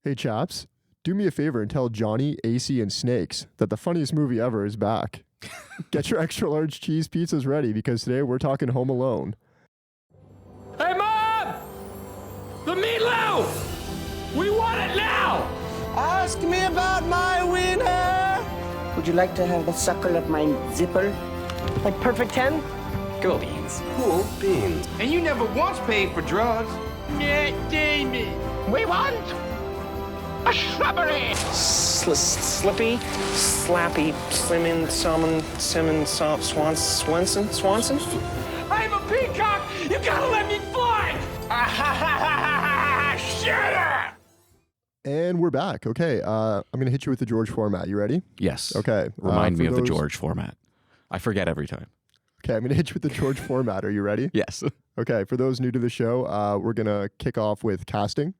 Hey chaps, do me a favor and tell Johnny, AC, and Snakes that the funniest movie ever is back. Get your extra large cheese pizzas ready because today we're talking Home Alone. Hey, Mom! The meatloaf! We want it now! Ask me about my wiener. Would you like to have a suckle of my zipper? Like perfect 10? Cool beans. Cool beans. And you never once paid for drugs. Yeah, Jamie. We want a shrubbery. Slippy, slappy, Swanson? I'm a peacock! You gotta let me fly! Shooter! And we're back. Okay, I'm going to hit you with the George format. You ready? Yes. Okay. Remind me of the those- George format. I forget every time. Okay, I'm going to hit you with the George format. Are you ready? Yes. Okay, for those new to the show, we're going to kick off with casting.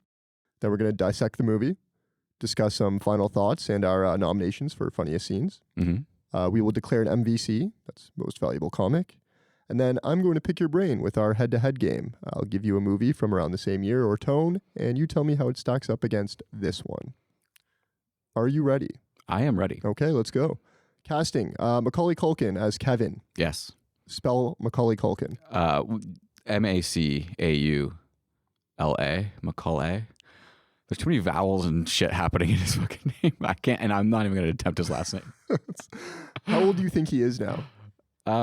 Then we're going to dissect the movie, discuss some final thoughts and our nominations for funniest scenes. Mm-hmm. We will declare an MVC, that's most valuable comic. And then I'm going to pick your brain with our head-to-head game. I'll give you a movie from around the same year or tone, and you tell me how it stacks up against this one. Are you ready? I am ready. Okay, let's go. Casting, Macaulay Culkin as Kevin. Yes. Spell Macaulay Culkin. Macaulay. Macaulay. There's too many vowels and shit happening in his fucking name. I can't, and I'm not even going to attempt his last name. How old do you think he is now?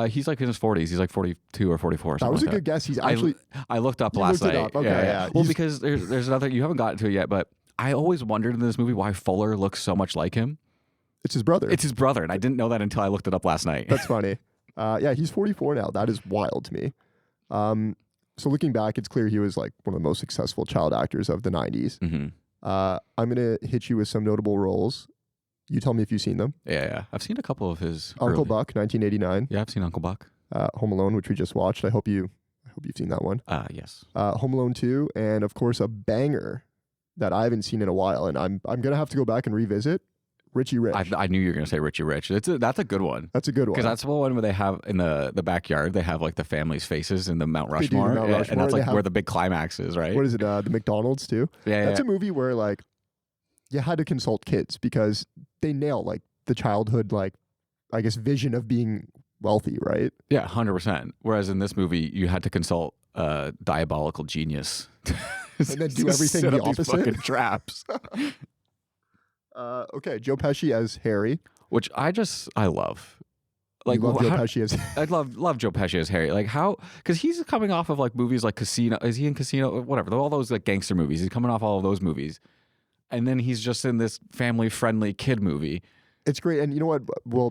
He's like in his 40s. He's like 42 or 44 or something. That was like a good guess. He's actually... I looked up You last looked it night. up. Okay, yeah. Well, He's- because there's another, you haven't gotten to it yet, but I always wondered in this movie why Fuller looks so much like him. It's his brother. It's his brother, and I didn't know that until I looked it up last night. That's funny. Yeah, he's 44 now. That is wild to me. So looking back, it's clear he was like one of the most successful child actors of the 90s. Mm-hmm. I'm going to hit you with some notable roles. You tell me if you've seen them. Yeah. I've seen a couple of his. Uncle early- Buck, 1989. Yeah, I've seen Uncle Buck. Home Alone, which we just watched. I hope you've seen that one. Yes. Home Alone 2, and of course a banger that I haven't seen in a while, and I'm gonna have to go back and revisit. Richie Rich. I knew you were going to say Richie Rich. That's a good one. That's a good one. Because that's the one where they have in the backyard, they have like the family's faces in the Mount They do the Rushmore. Mount Yeah, Rushmore, and that's they like have- where the big climax is, right? What is it? The McDonald's too. Yeah, That's yeah. a movie where like you had to consult kids because they nail like the childhood like I guess vision of being wealthy, right? Yeah, 100%. Whereas in this movie, you had to consult a diabolical genius. And then do to everything set the up these opposite? fucking traps. Okay, Joe Pesci as Harry. Which I love. Like Like, love Joe how- Pesci as I love Joe Pesci as Harry. Like how, because he's coming off of like movies like Casino. Is he in Casino? Whatever. All those like gangster movies. He's coming off all of those movies, and then he's just in this family-friendly kid movie. It's great, and you know what? We'll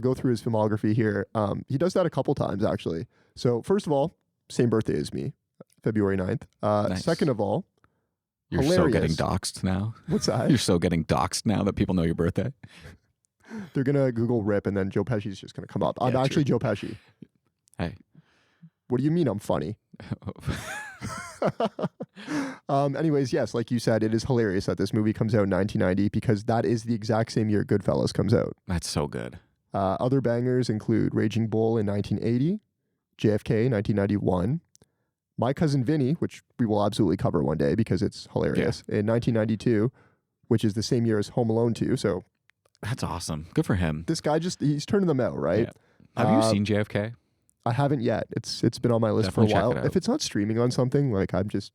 go through his filmography here. He does that a couple times actually. So first of all, same birthday as me, February 9th. Nice. Second of all, You're hilarious. so getting doxxed now. What's that? You're so getting doxxed now that people know your birthday. They're gonna Google Rip, and then Joe Pesci's just gonna come up. I'm Yeah, actually Joe Pesci. Hey. What do you mean I'm funny? Anyways, yes, like you said, it is hilarious that this movie comes out in 1990 because that is the exact same year Goodfellas comes out. That's so good. Other bangers include Raging Bull in 1980, JFK 1991, My Cousin Vinny, which we will absolutely cover one day because it's hilarious, in 1992, which is the same year as Home Alone 2. So That's awesome. Good for him. this guy he's turning them out, right? Yeah. Have you seen JFK? I haven't yet. It's been on my list Definitely for a check while. it out. If it's not streaming on something, like Just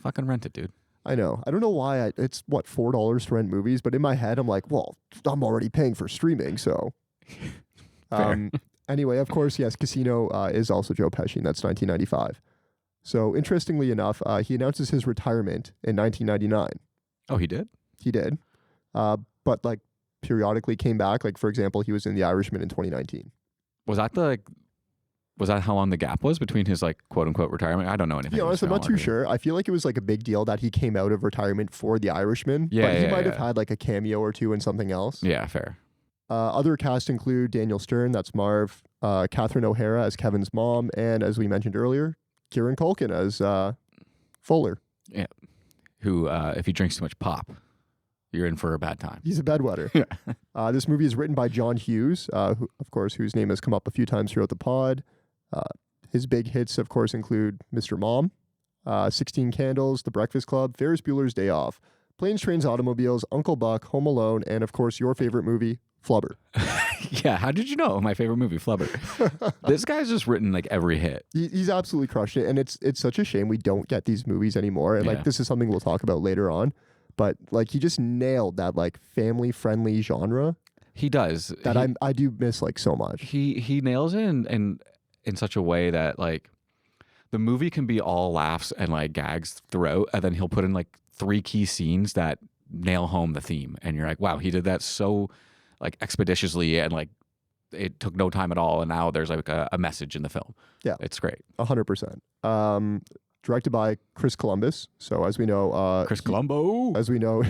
fucking rent it, dude. I know. I don't know why it's what $4 to rent movies, but in my head I'm like, well, I'm already paying for streaming, so. Anyway, of course, yes, Casino is also Joe Pesci, and that's 1995. So interestingly enough, he announces his retirement in 1999. Oh, he did? He did, but like periodically came back. Like for example, he was in The Irishman in 2019. Was that how long the gap was between his like quote unquote retirement? I don't know anything. To be honest, I'm not too sure. I feel like it was like a big deal that he came out of retirement for The Irishman. Yeah, but he yeah, might have yeah. had like a cameo or two in something else. Yeah, fair. Other cast include Daniel Stern, that's Marv, Catherine O'Hara as Kevin's mom, and as we mentioned earlier, Kieran Culkin as Fuller. Yeah. Who, if he drinks too much pop, you're in for a bad time. He's a bedwetter. This movie is written by John Hughes, whose name has come up a few times throughout the pod. His big hits, of course, include Mr. Mom, 16 Candles, The Breakfast Club, Ferris Bueller's Day Off, Planes, Trains, Automobiles, Uncle Buck, Home Alone, and of course your favorite movie, Flubber. Yeah, how did you know my favorite movie, Flubber? This guy's just written like every hit. He's absolutely crushed it, and it's such a shame we don't get these movies anymore. And like this is something we'll talk about later on, but like he just nailed that like family friendly genre. He does. That I do miss like so much. He nails it in such a way that like the movie can be all laughs and like gags throughout, and then he'll put in like 3 key scenes that nail home the theme, and you're like, wow, he did that so like expeditiously, and like it took no time at all, and now there's like a message in the film. Yeah, it's great. 100%. Directed by Chris Columbus. So as we know, Chris Columbo. As we know,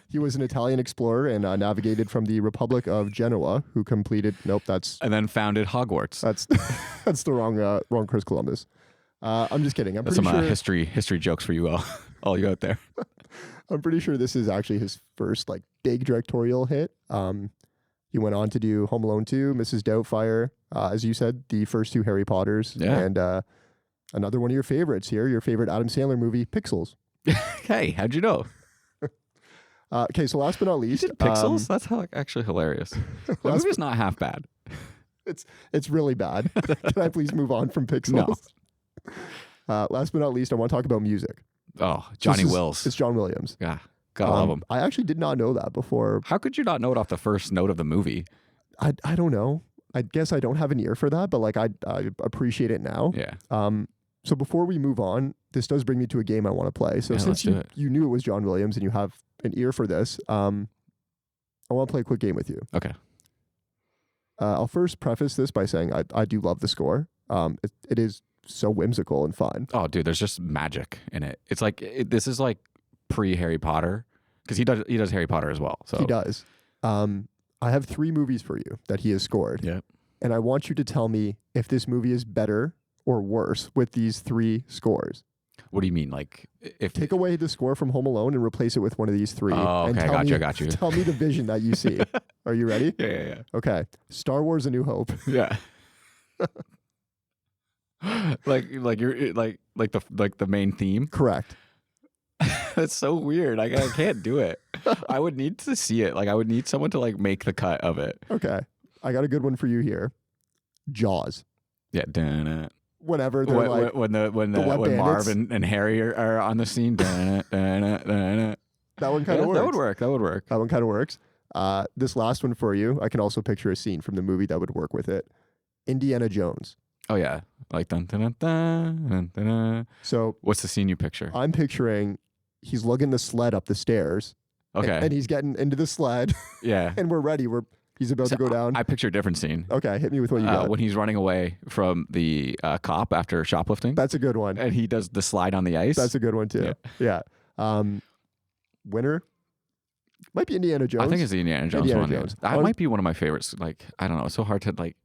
he was an Italian explorer and navigated from the Republic of Genoa, who completed. And then founded Hogwarts. That's the wrong Chris Columbus. I'm just kidding. That's some history jokes for you all you out there. I'm pretty sure this is actually his first like big directorial hit. He went on to do Home Alone 2, Mrs. Doubtfire, as you said, the first 2 Harry Potters, and another one of your favorites here, your favorite Adam Sandler movie, Pixels. Hey, how'd you know? Okay, so last but not least, Pixels. That's actually hilarious. The movie's not half bad. It's really bad. Can I please move on from Pixels? No. Last but not least, I want to talk about music. Oh, Johnny Wills. It's John Williams. Yeah, gotta love him. I actually did not know that before. How could you not know it off the first note of the movie? I don't know. I guess I don't have an ear for that, but like I appreciate it now. Yeah. So before we move on, this does bring me to a game I want to play. So since you knew it was John Williams and you have an ear for this, I want to play a quick game with you. Okay. I'll first preface this by saying I do love the score. It is so whimsical and fun. Oh, dude, there's just magic in it. It's like this is like pre-Harry Potter, because he does Harry Potter as well. So he does. I have 3 movies for you that he has scored. Yeah. And I want you to tell me if this movie is better or worse with these 3 scores. What do you mean? Like, if take away the score from Home Alone and replace it with one of these 3. Oh, okay, and got you. Tell me the vision that you see. Are you ready? Yeah. Okay. Star Wars: A New Hope. Yeah. like you're like the main theme. Correct. That's so weird. I can't do it. I would need to see it. Like I would need someone to like make the cut of it. Okay. I got a good one for you here. Jaws. Yeah. Dun-dun. Whenever they're when Marv and Harry are on the scene. Dun-dun. That one kind of works. That would work. That one kind of works. This last one for you, I can also picture a scene from the movie that would work with it. Indiana Jones. Oh yeah, like dun dun dun dun dun dun. Dun. So what's the scene you picture? I'm picturing he's lugging the sled up the stairs. Okay, and he's getting into the sled. Yeah, and we're ready. He's about to go down. I picture a different scene. Okay, hit me with what you got. When he's running away from the cop after shoplifting. That's a good one. And he does the slide on the ice. That's a good one too. Yeah. Winner might be Indiana Jones. I think it's the Indiana Jones one. That might be one of my favorites. Like I don't know. It's so hard to like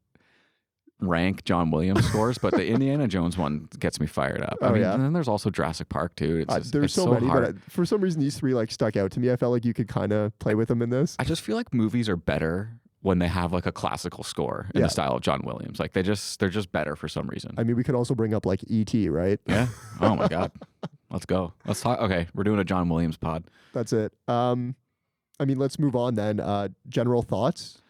rank John Williams scores, but the Indiana Jones one gets me fired up. I mean, and then there's also Jurassic Park too. There's so many, hard. But for some reason these 3 like stuck out to me. I felt like you could kind of play with them in this. I just feel like movies are better when they have like a classical score in the style of John Williams. Like they're just better for some reason. I mean, we could also bring up like E.T., right? Yeah. Oh my God. Let's go. Let's talk. Okay, we're doing a John Williams pod. That's it. I mean, let's move on then. General thoughts.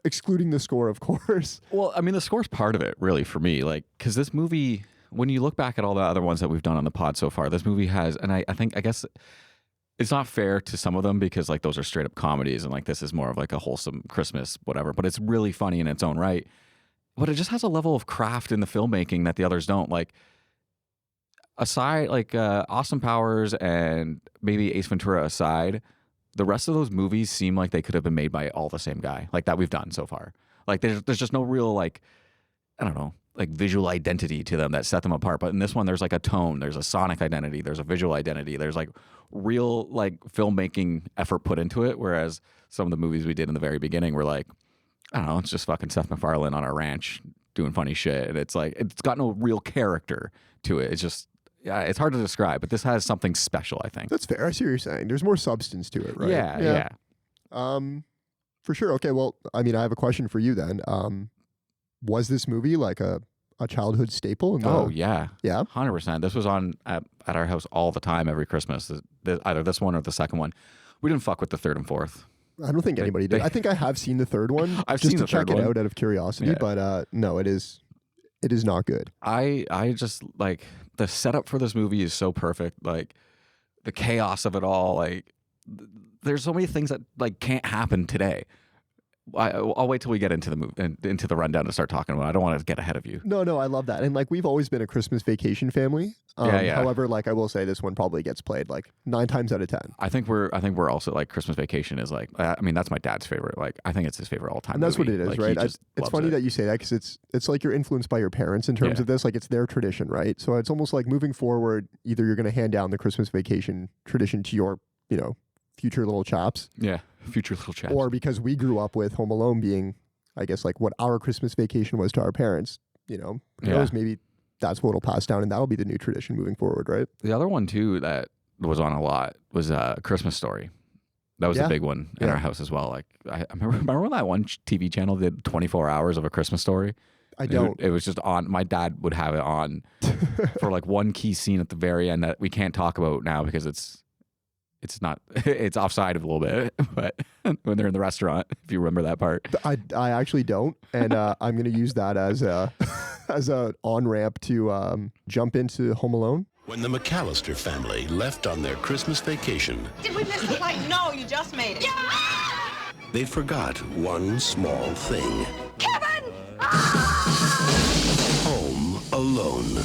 Excluding the score, of course. Well, I mean, the score's part of it, really, for me. Like, because this movie, when you look back at all the other ones that we've done on the pod so far, this movie has, and I guess it's not fair to some of them because, like, those are straight up comedies, and like this is more of like a wholesome Christmas, whatever. But it's really funny in its own right. But it just has a level of craft in the filmmaking that the others don't. Like, aside, like Austin Powers and maybe Ace Ventura aside, the rest of those movies seem like they could have been made by all the same guy, like that we've done so far. Like there's just no real like, I don't know, like visual identity to them that set them apart. But in this one, there's like a tone, there's a sonic identity, there's a visual identity, there's like real like filmmaking effort put into it. Whereas some of the movies we did in the very beginning were like, I don't know, it's just fucking Seth MacFarlane on a ranch doing funny shit. And it's like, it's got no real character to it. It's just, yeah, it's hard to describe, but this has something special, I think. That's fair. I see what you're saying. There's more substance to it, right? Yeah. For sure. Okay, well, I mean, I have a question for you then. Was this movie like a a childhood staple. Oh yeah, yeah, 100%. This was on at our house all the time every Christmas. Either this one or the second one. We didn't fuck with the third and fourth. I don't think anybody did. I think I have seen the third one. I've just seen to the check third it one. out of curiosity, but no, it is not good. I just like the setup for this movie is so perfect. Like the chaos of it all. Like there's so many things that like can't happen today. I'll wait till we get into the movie into the rundown to start talking about it. I don't want to get ahead of you. No, I love that. And like we've always been a Christmas Vacation family. Yeah. However, like I will say this one probably gets played like 9 times out of 10. I think we're also like Christmas Vacation is like I mean that's my dad's favorite. Like I think it's his favorite all time. And that's movie. what it is, like, right? It's funny it. that you say that because it's like you're influenced by your parents in terms of this. Like it's their tradition, right? So it's almost like moving forward, either you're going to hand down the Christmas Vacation tradition to your, future little chaps. Yeah, future little chaps. Or because we grew up with Home Alone being, I guess, like what our Christmas Vacation was to our parents, who knows, maybe that's what will pass down and that'll be the new tradition moving forward, right? The other one too that was on a lot was Christmas Story. That was a big one in our house as well. Like I remember when that one TV channel did 24 hours of A Christmas Story. I don't. It was just on. My dad would have it on for like one key scene at the very end that we can't talk about now because it's not it's offside a little bit, but when they're in the restaurant, if you remember that part. I actually don't, and I'm going to use that as a on ramp to jump into Home Alone. When the McAllister family left on their Christmas vacation, Did we miss the flight? No, you just made it. Yeah! they forgot one small thing. Kevin! Home alone.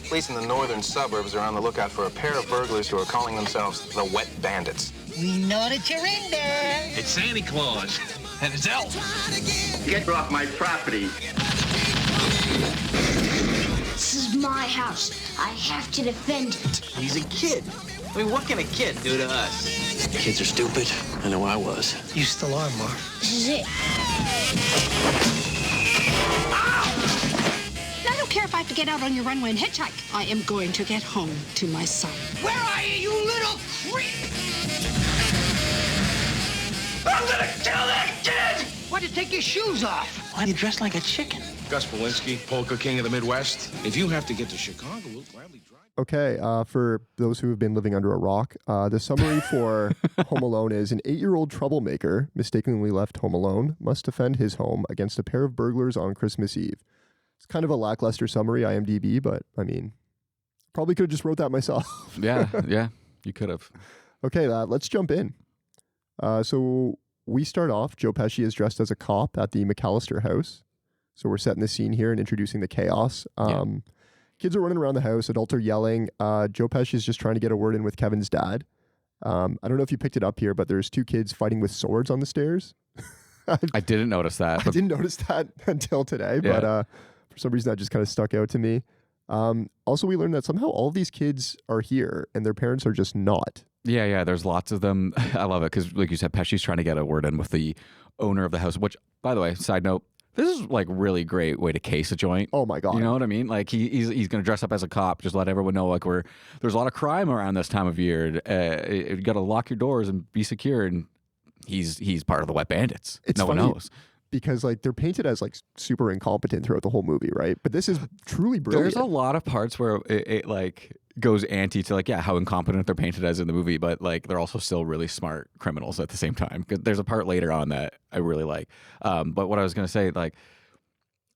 Police in the northern suburbs are on the lookout for a pair of burglars who are calling themselves the Wet Bandits. We know that you're in there. It's Santa Claus and it's Elf. Get off my property. This is my house. I have to defend it. He's a kid. I mean, what can a kid do to us? Kids are stupid. I know I was. You still are, Mark. This is it. I don't care if I have to get out on your runway and hitchhike. I am going to get home to my son. Where are you, you little creep? I'm gonna kill that kid! Why'd you take your shoes off? Why are you dressed like a chicken? Gus Polinski, polka king of the Midwest. If you have to get to Chicago, we'll gladly drive. Okay, for those who have been living under a rock, the summary for Home Alone is an 8-year-old troublemaker mistakenly left home alone must defend his home against a pair of burglars on Christmas Eve. It's kind of a lackluster summary, IMDb, but I mean, probably could have just wrote that myself. Yeah, you could have. Okay, let's jump in. So we start off, Joe Pesci is dressed as a cop at the McAllister house. So we're setting the scene here and introducing the chaos. Kids are running around the house, adults are yelling. Joe Pesci is just trying to get a word in with Kevin's dad. I don't know if you picked it up here, but there's 2 kids fighting with swords on the stairs. I didn't notice that. I didn't notice that until today, but for some reason that just kind of stuck out to me. Also, we learned that somehow all of these kids are here and their parents are just not. Yeah, there's lots of them. I love it because, like you said, Pesci's trying to get a word in with the owner of the house, which, by the way, side note, this is like really great way to case a joint. Oh my God. You know what I mean? Like he's going to dress up as a cop, just let everyone know like there's a lot of crime around this time of year. You got to lock your doors and be secure. And he's part of the Wet Bandits. No one knows. Because like they're painted as like super incompetent throughout the whole movie, right? But this is truly brilliant. There's a lot of parts where it like goes anti to like how incompetent they're painted as in the movie, but like they're also still really smart criminals at the same time. Because there's a part later on that I really like. But what I was gonna say, like,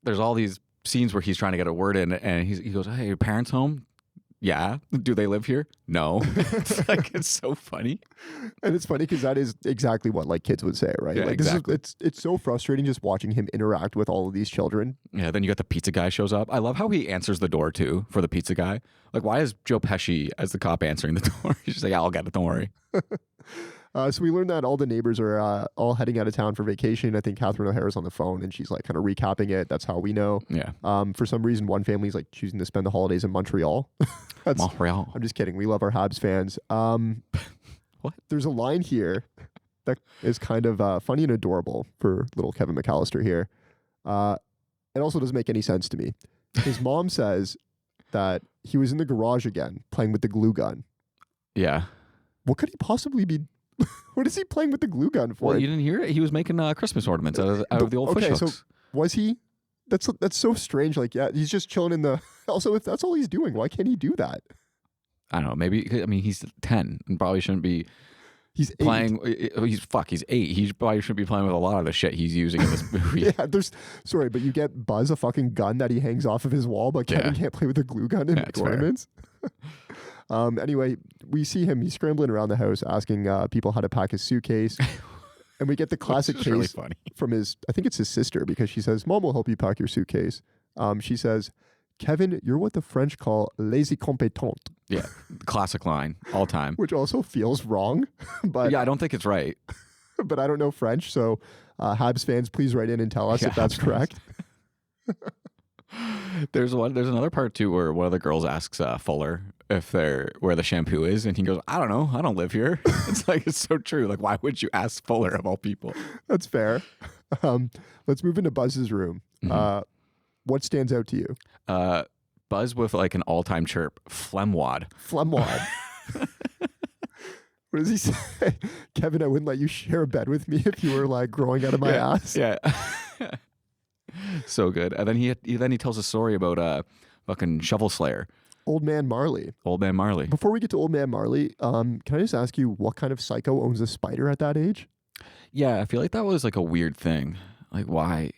there's all these scenes where he's trying to get a word in, and he goes, "Hey, your parents home?" Yeah. Do they live here? No. It's so funny. And it's funny because that is exactly what like kids would say, right? Yeah, like exactly. It's so frustrating just watching him interact with all of these children. Yeah, then you got the pizza guy shows up. I love how he answers the door too for the pizza guy. Like, why is Joe Pesci as the cop answering the door? He's just like, I'll get it, don't worry. So we learned that all the neighbors are all heading out of town for vacation. I think Catherine O'Hara's on the phone and she's like kind of recapping it. That's how we know. Yeah. For some reason, one family's like choosing to spend the holidays in Montreal. Montreal. I'm just kidding. We love our Habs fans. What? There's a line here that is kind of funny and adorable for little Kevin McAllister here. It also doesn't make any sense to me. His mom says that he was in the garage again playing with the glue gun. Yeah. What could he possibly be? What is he playing with the glue gun for? Well, you didn't hear it? He was making Christmas ornaments out of the old fish hooks. So was he That's so strange. Like, yeah, he's just chilling in the. Also, if that's all he's doing, why can't he do that? I don't know. Maybe, I mean, he's 10 and probably shouldn't be. He's 8. Playing. He's 8. He probably shouldn't be playing with a lot of the shit he's using in this movie. Yeah, sorry, but you get Buzz a fucking gun that he hangs off of his wall, but Kevin can't play with a glue gun in tournaments. Anyway, we see him. He's scrambling around the house asking people how to pack his suitcase. And we get the classic case really funny. from I think it's his sister, because she says, Mom will help you pack your suitcase. She says, Kevin, you're what the French call lazy compétent. Yeah, classic line, all time. Which also feels wrong. But yeah, I don't think it's right. But I don't know French, so Habs fans, please write in and tell us if that's correct. There's another part too where one of the girls asks Fuller where the shampoo is, and he goes, I don't know, I don't live here. It's so true. Like, why would you ask Fuller of all people? That's fair. Let's move into Buzz's room. Mm-hmm. What stands out to you? Buzz with like an all-time chirp, phlegmwad. Phlegmwad. What does he say? Kevin, I wouldn't let you share a bed with me if you were like growing out of my ass. Yeah. So good. And then he tells a story about fucking Shovel Slayer. Old Man Marley. Old Man Marley. Before we get to Old Man Marley, can I just ask you what kind of psycho owns a spider at that age? Yeah, I feel like that was like a weird thing. Like, why?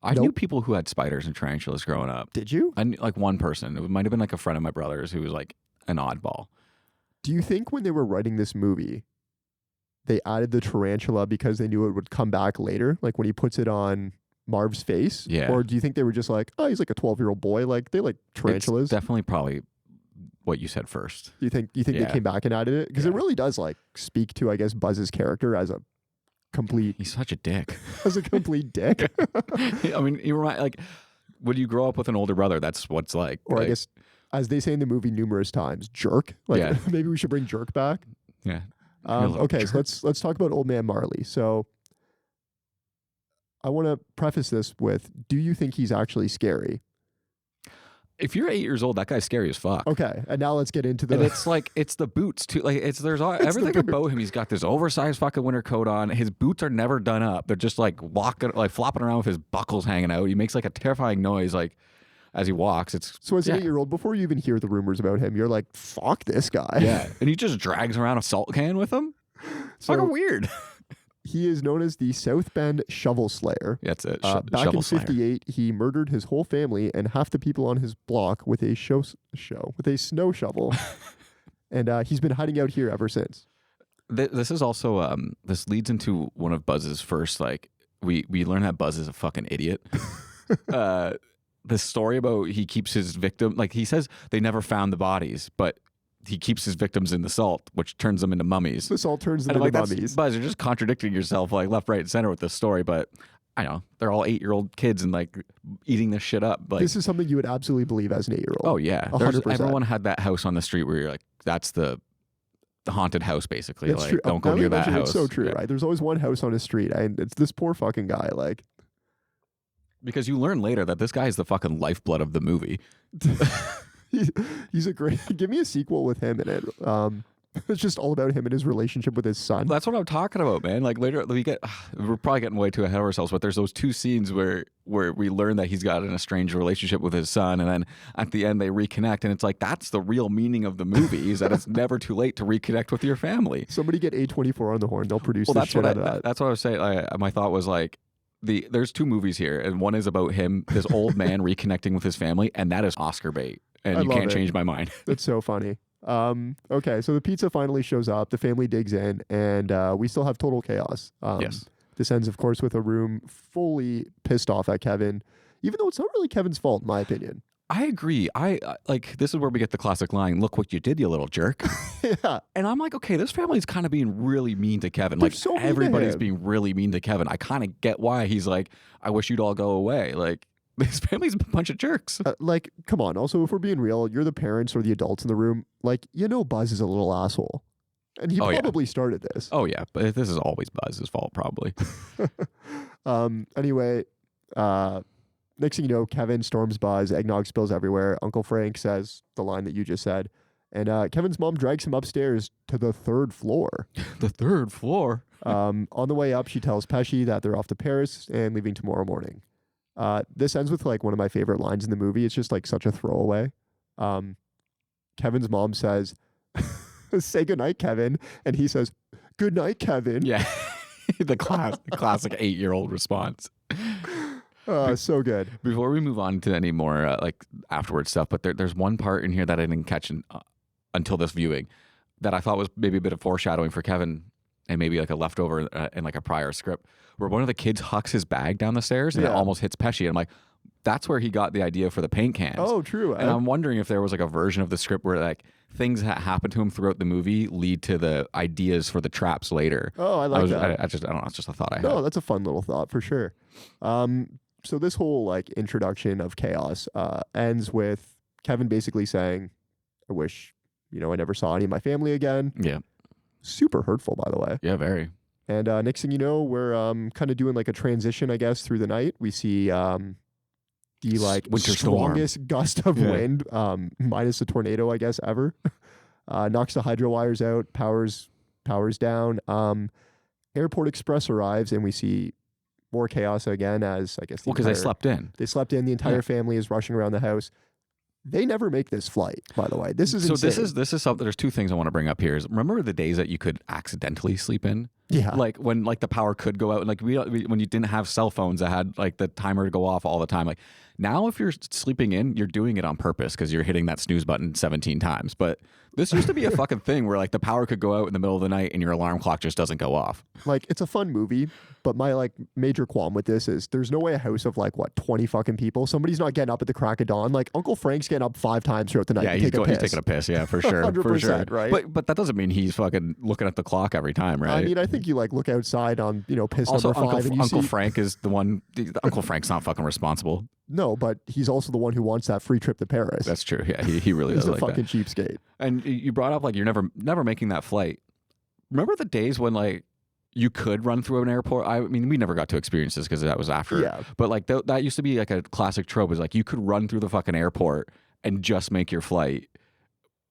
I knew people who had spiders and tarantulas growing up. Did you? I knew like one person. It might have been like a friend of my brother's who was like an oddball. Do you think when they were writing this movie, they added the tarantula because they knew it would come back later? Like when he puts it on Marv's face? Yeah. Or do you think they were just like, oh, he's like a 12-year-old boy. Like they like tarantulas. It's definitely probably what you said first. You think they came back and added it? Because it really does like speak to, I guess, Buzz's character as a complete. He's such a dick. As a complete dick. I mean, you remind like when you grow up with an older brother, that's what it's like. Or like, I guess, as they say in the movie numerous times, jerk. Like maybe we should bring jerk back. Yeah. Okay, so let's talk about Old Man Marley. So I want to preface this with: do you think he's actually scary? If you're 8 years old, that guy's scary as fuck. Okay, and now let's get into the. And it's like it's the boots too. Like everything about him. He's got this oversized fucking winter coat on. His boots are never done up. They're just like flopping around with his buckles hanging out. He makes like a terrifying noise like as he walks. It's so as an 8-year-old, before you even hear the rumors about him, you're like, fuck this guy. Yeah, and he just drags around a salt can with him. It's fucking weird. He is known as the South Bend Shovel Slayer. That's it. Back in '58, he murdered his whole family and half the people on his block with a snow shovel, and he's been hiding out here ever since. This is also this leads into one of Buzz's first like we learn that Buzz is a fucking idiot. The story about he keeps his victim like he says they never found the bodies, but he keeps his victims in the salt, which turns them into mummies. The salt turns them into mummies. Buzz, you're just contradicting yourself like left, right, and center with this story. But I know they're all 8-year-old kids and like eating this shit up. Like, this is something you would absolutely believe as an 8-year-old. Oh yeah, 100%. Everyone had that house on the street where you're like, that's the haunted house, basically. It's like, true. Don't go near that house. It's so true, right? There's always one house on a street, and it's this poor fucking guy. Like, because you learn later that this guy is the fucking lifeblood of the movie. He's a great. Give me a sequel with him in it. It's just all about him and his relationship with his son. That's what I'm talking about, man. Like later, we're probably getting way too ahead of ourselves, but there's those two scenes where we learn that he's got an estranged relationship with his son, and then at the end they reconnect, and it's like that's the real meaning of the movie: is that it's never too late to reconnect with your family. Somebody get A24 on the horn; they'll produce the shit out of that. That's what I was saying. My thought was like. There's two movies here, and one is about him, this old man reconnecting with his family, and that is Oscar bait, and you can't change my mind. That's so funny. Okay, so the pizza finally shows up, the family digs in, and we still have total chaos. Yes. This ends, of course, with a room fully pissed off at Kevin, even though it's not really Kevin's fault, in my opinion. I agree. I like this is where we get the classic line, "Look what you did, you little jerk." Yeah. And I'm like, okay, this family's kind of being really mean to Kevin. They're like so mean to everybody's him. being really mean to Kevin. I kind of get why he's like, I wish you'd all go away. Like this family's a bunch of jerks. Like, come on. Also, if we're being real, you're the parents or the adults in the room. Like, Buzz is a little asshole. And he probably started this. Oh, yeah. But this is always Buzz's fault, probably. Anyway, next thing you know, Kevin storms Buzz, eggnog spills everywhere. Uncle Frank says the line that you just said. And Kevin's mom drags him upstairs to the 3rd floor. The 3rd floor? On the way up, she tells Pesci that they're off to Paris and leaving tomorrow morning. This ends with like one of my favorite lines in the movie. It's just like such a throwaway. Kevin's mom says, "Say goodnight, Kevin," and he says, "Good night, Kevin." Yeah, the classic 8-year-old response. So good. Before we move on to any more like afterward stuff, but there's one part in here that I didn't catch until this viewing that I thought was maybe a bit of foreshadowing for Kevin and maybe like a leftover in like a prior script where one of the kids hucks his bag down the stairs and it almost hits Pesci. And I'm like, that's where he got the idea for the paint cans. Oh, true. And I'm wondering if there was like a version of the script where like things that happen to him throughout the movie lead to the ideas for the traps later. Oh, I like that. I don't know. It's just a thought I had. No, that's a fun little thought for sure. So this whole like introduction of chaos ends with Kevin basically saying, "I wish, I never saw any of my family again." Yeah. Super hurtful, by the way. Yeah, very. And next thing you know, we're kind of doing like a transition, I guess, through the night. We see the like winter strongest storm. gust of wind, minus a tornado, I guess, ever. Knocks the hydro wires out, powers down. Airport Express arrives, and we see more chaos again as, I guess, because they slept in. They slept in. The entire family is rushing around the house. They never make this flight, by the way. This is insane. This is something. There's two things I want to bring up here. Is remember the days that you could accidentally sleep in? Yeah. Like when like the power could go out, and like when you didn't have cell phones that had like the timer to go off all the time. Like now, if you're sleeping in, you're doing it on purpose because you're hitting that snooze button 17 times. But this used to be a fucking thing where like the power could go out in the middle of the night and your alarm clock just doesn't go off. Like it's a fun movie, but my like major qualm with this is there's no way a house of like 20 fucking people, somebody's not getting up at the crack of dawn. Like Uncle Frank's getting up 5 times throughout the night. Yeah, he's taking a piss. Yeah, for sure, 100%, for sure. right? But that doesn't mean he's fucking looking at the clock every time, right? I mean, I think you like look outside on piss also, number 5 and you Uncle see Frank is the one. Uncle Frank's not fucking responsible. No, but he's also the one who wants that free trip to Paris. That's true. Yeah, he really he's does a like fucking that. cheapskate. And you brought up like you're never making that flight. Remember the days when like you could run through an airport? I mean, we never got to experience this because that was after. Yeah. But like that used to be like a classic trope. Is like you could run through the fucking airport and just make your flight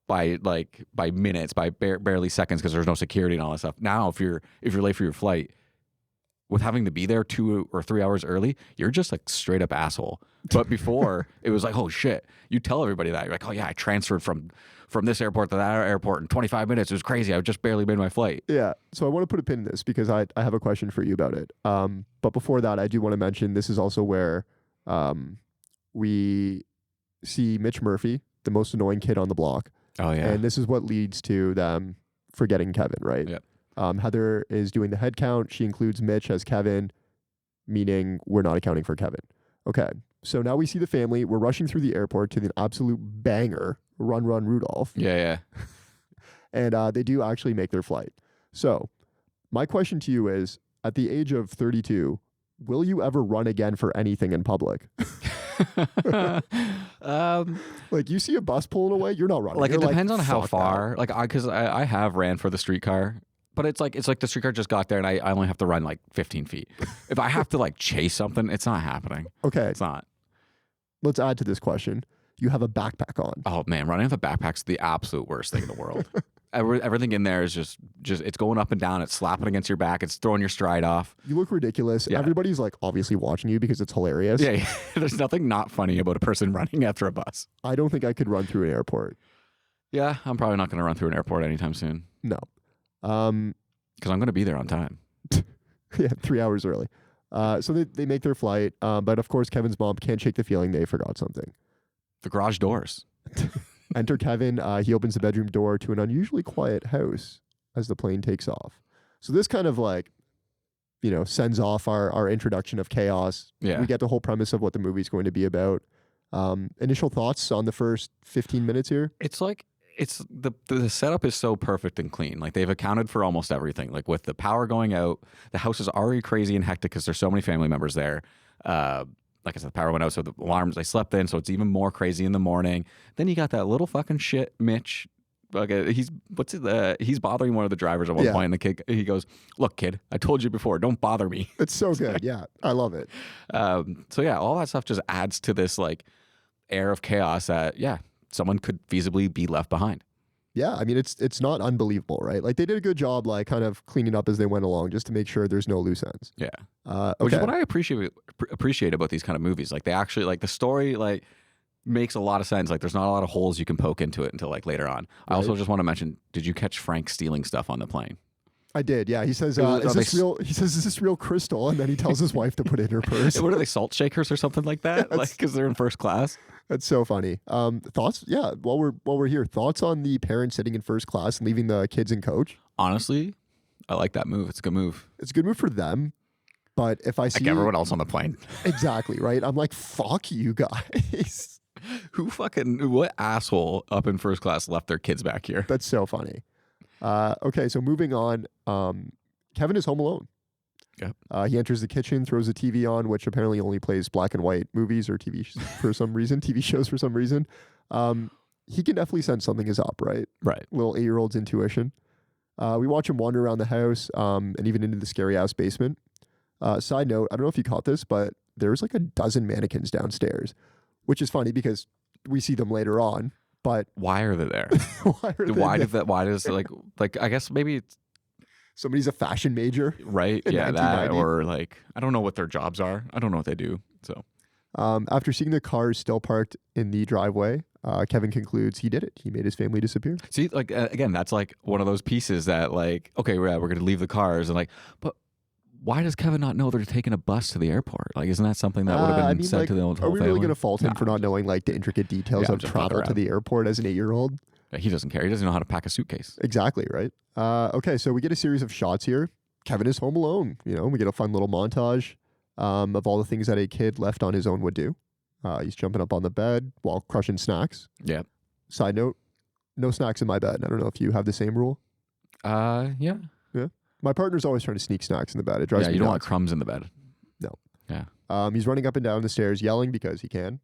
by minutes, by barely seconds because there's no security and all that stuff. Now, if you're late for your flight, with having to be there 2 or 3 hours early, you're just like straight up asshole. But before it was like, oh shit, you tell everybody that you're like, oh yeah, I transferred from this airport to that airport in 25 minutes. It was crazy. I just barely made my flight. Yeah. So I want to put a pin in this because I have a question for you about it. But before that, I do want to mention this is also where we see Mitch Murphy, the most annoying kid on the block. Oh yeah. And this is what leads to them forgetting Kevin, right? Yeah. Heather is doing the head count. She includes Mitch as Kevin, meaning we're not accounting for Kevin. Okay. So now we see the family. We're rushing through the airport to the absolute banger, Run, Run, Rudolph. Yeah. And they do actually make their flight. So my question to you is, at the age of 32, will you ever run again for anything in public? Like you see a bus pulling away, you're not running. Like you're it depends on how "Fuck far. that." Like because I have ran for the streetcar. But it's like the streetcar just got there and I only have to run like 15 feet. If I have to like chase something, it's not happening. Okay. It's not. Let's add to this question. You have a backpack on. Oh man, running with a backpack's the absolute worst thing in the world. Everything in there is just it's going up and down. It's slapping against your back. It's throwing your stride off. You look ridiculous. Yeah. Everybody's like obviously watching you because it's hilarious. Yeah. There's nothing not funny about a person running after a bus. I don't think I could run through an airport. Yeah, I'm probably not going to run through an airport anytime soon. No. Because I'm going to be there on time. Yeah, 3 hours early. So they make their flight. But of course, Kevin's mom can't shake the feeling they forgot something. The garage doors. Enter Kevin. He opens the bedroom door to an unusually quiet house as the plane takes off. So this kind of like, sends off our introduction of chaos. Yeah. We get the whole premise of what the movie's going to be about. Initial thoughts on the first 15 minutes here? It's like the setup is so perfect and clean. Like they've accounted for almost everything. Like with the power going out, the house is already crazy and hectic because there's so many family members there. Like I said, the power went out, so the alarms, they slept in, so it's even more crazy in the morning. Then you got that little fucking shit, Mitch. Like he's bothering one of the drivers at one point, and the kid, he goes, "Look, kid, I told you before, don't bother me." It's so good. Yeah, I love it. So yeah, all that stuff just adds to this like air of chaos that someone could feasibly be left behind. Yeah, I mean it's not unbelievable, right? Like they did a good job, like kind of cleaning up as they went along, just to make sure there's no loose ends. Yeah, Okay. which is what I appreciate about these kind of movies. Like they actually like the story like makes a lot of sense. Like there's not a lot of holes you can poke into it until like later on. I also just want to mention: did you catch Frank stealing stuff on the plane? I did. Yeah, he says, "Is this real?" He says, "Is this real crystal?" And then he tells his wife to put it in her purse. What are they, salt shakers or something like that? Like because they're in first class. That's so funny. Thoughts? Yeah. While we're here, thoughts on the parents sitting in first class and leaving the kids in coach? Honestly, I like that move. It's a good move. It's a good move for them. But if I see like everyone else on the plane, exactly right, I'm like, fuck you guys. What asshole up in first class left their kids back here? That's so funny. Okay, so moving on. Kevin is home alone. Yep. He enters the kitchen, throws the TV on, which apparently only plays black and white movies or TV for some reason, TV shows for some reason. He can definitely sense something is up, right? Right. Little 8-year-old's intuition. We watch him wander around the house and even into the scary house basement. Side note, I don't know if you caught this, but there's like a dozen mannequins downstairs, which is funny because we see them later on. But why are they there? Why does like I guess maybe it's somebody's a fashion major, right? Yeah, that or like I don't know what their jobs are. I don't know what they do. So after seeing the cars still parked in the driveway, Kevin concludes he did it. He made his family disappear. See, like again, that's like one of those pieces that like okay, we're going to leave the cars and like, but why does Kevin not know they're taking a bus to the airport? Like, isn't that something that would have been said to the whole family? Are we really going to fault him for not knowing like the intricate details of travel to the airport as an 8-year-old? Yeah, he doesn't care. He doesn't know how to pack a suitcase. Exactly, right? Okay, so we get a series of shots here. Kevin is home alone. You know, we get a fun little montage of all the things that a kid left on his own would do. He's jumping up on the bed while crushing snacks. Yeah. Side note, no snacks in my bed. I don't know if you have the same rule. Yeah. Yeah. My partner's always trying to sneak snacks in the bed. It drives me you don't nuts. want crumbs in the bed. No. Yeah. He's running up and down the stairs yelling because he can.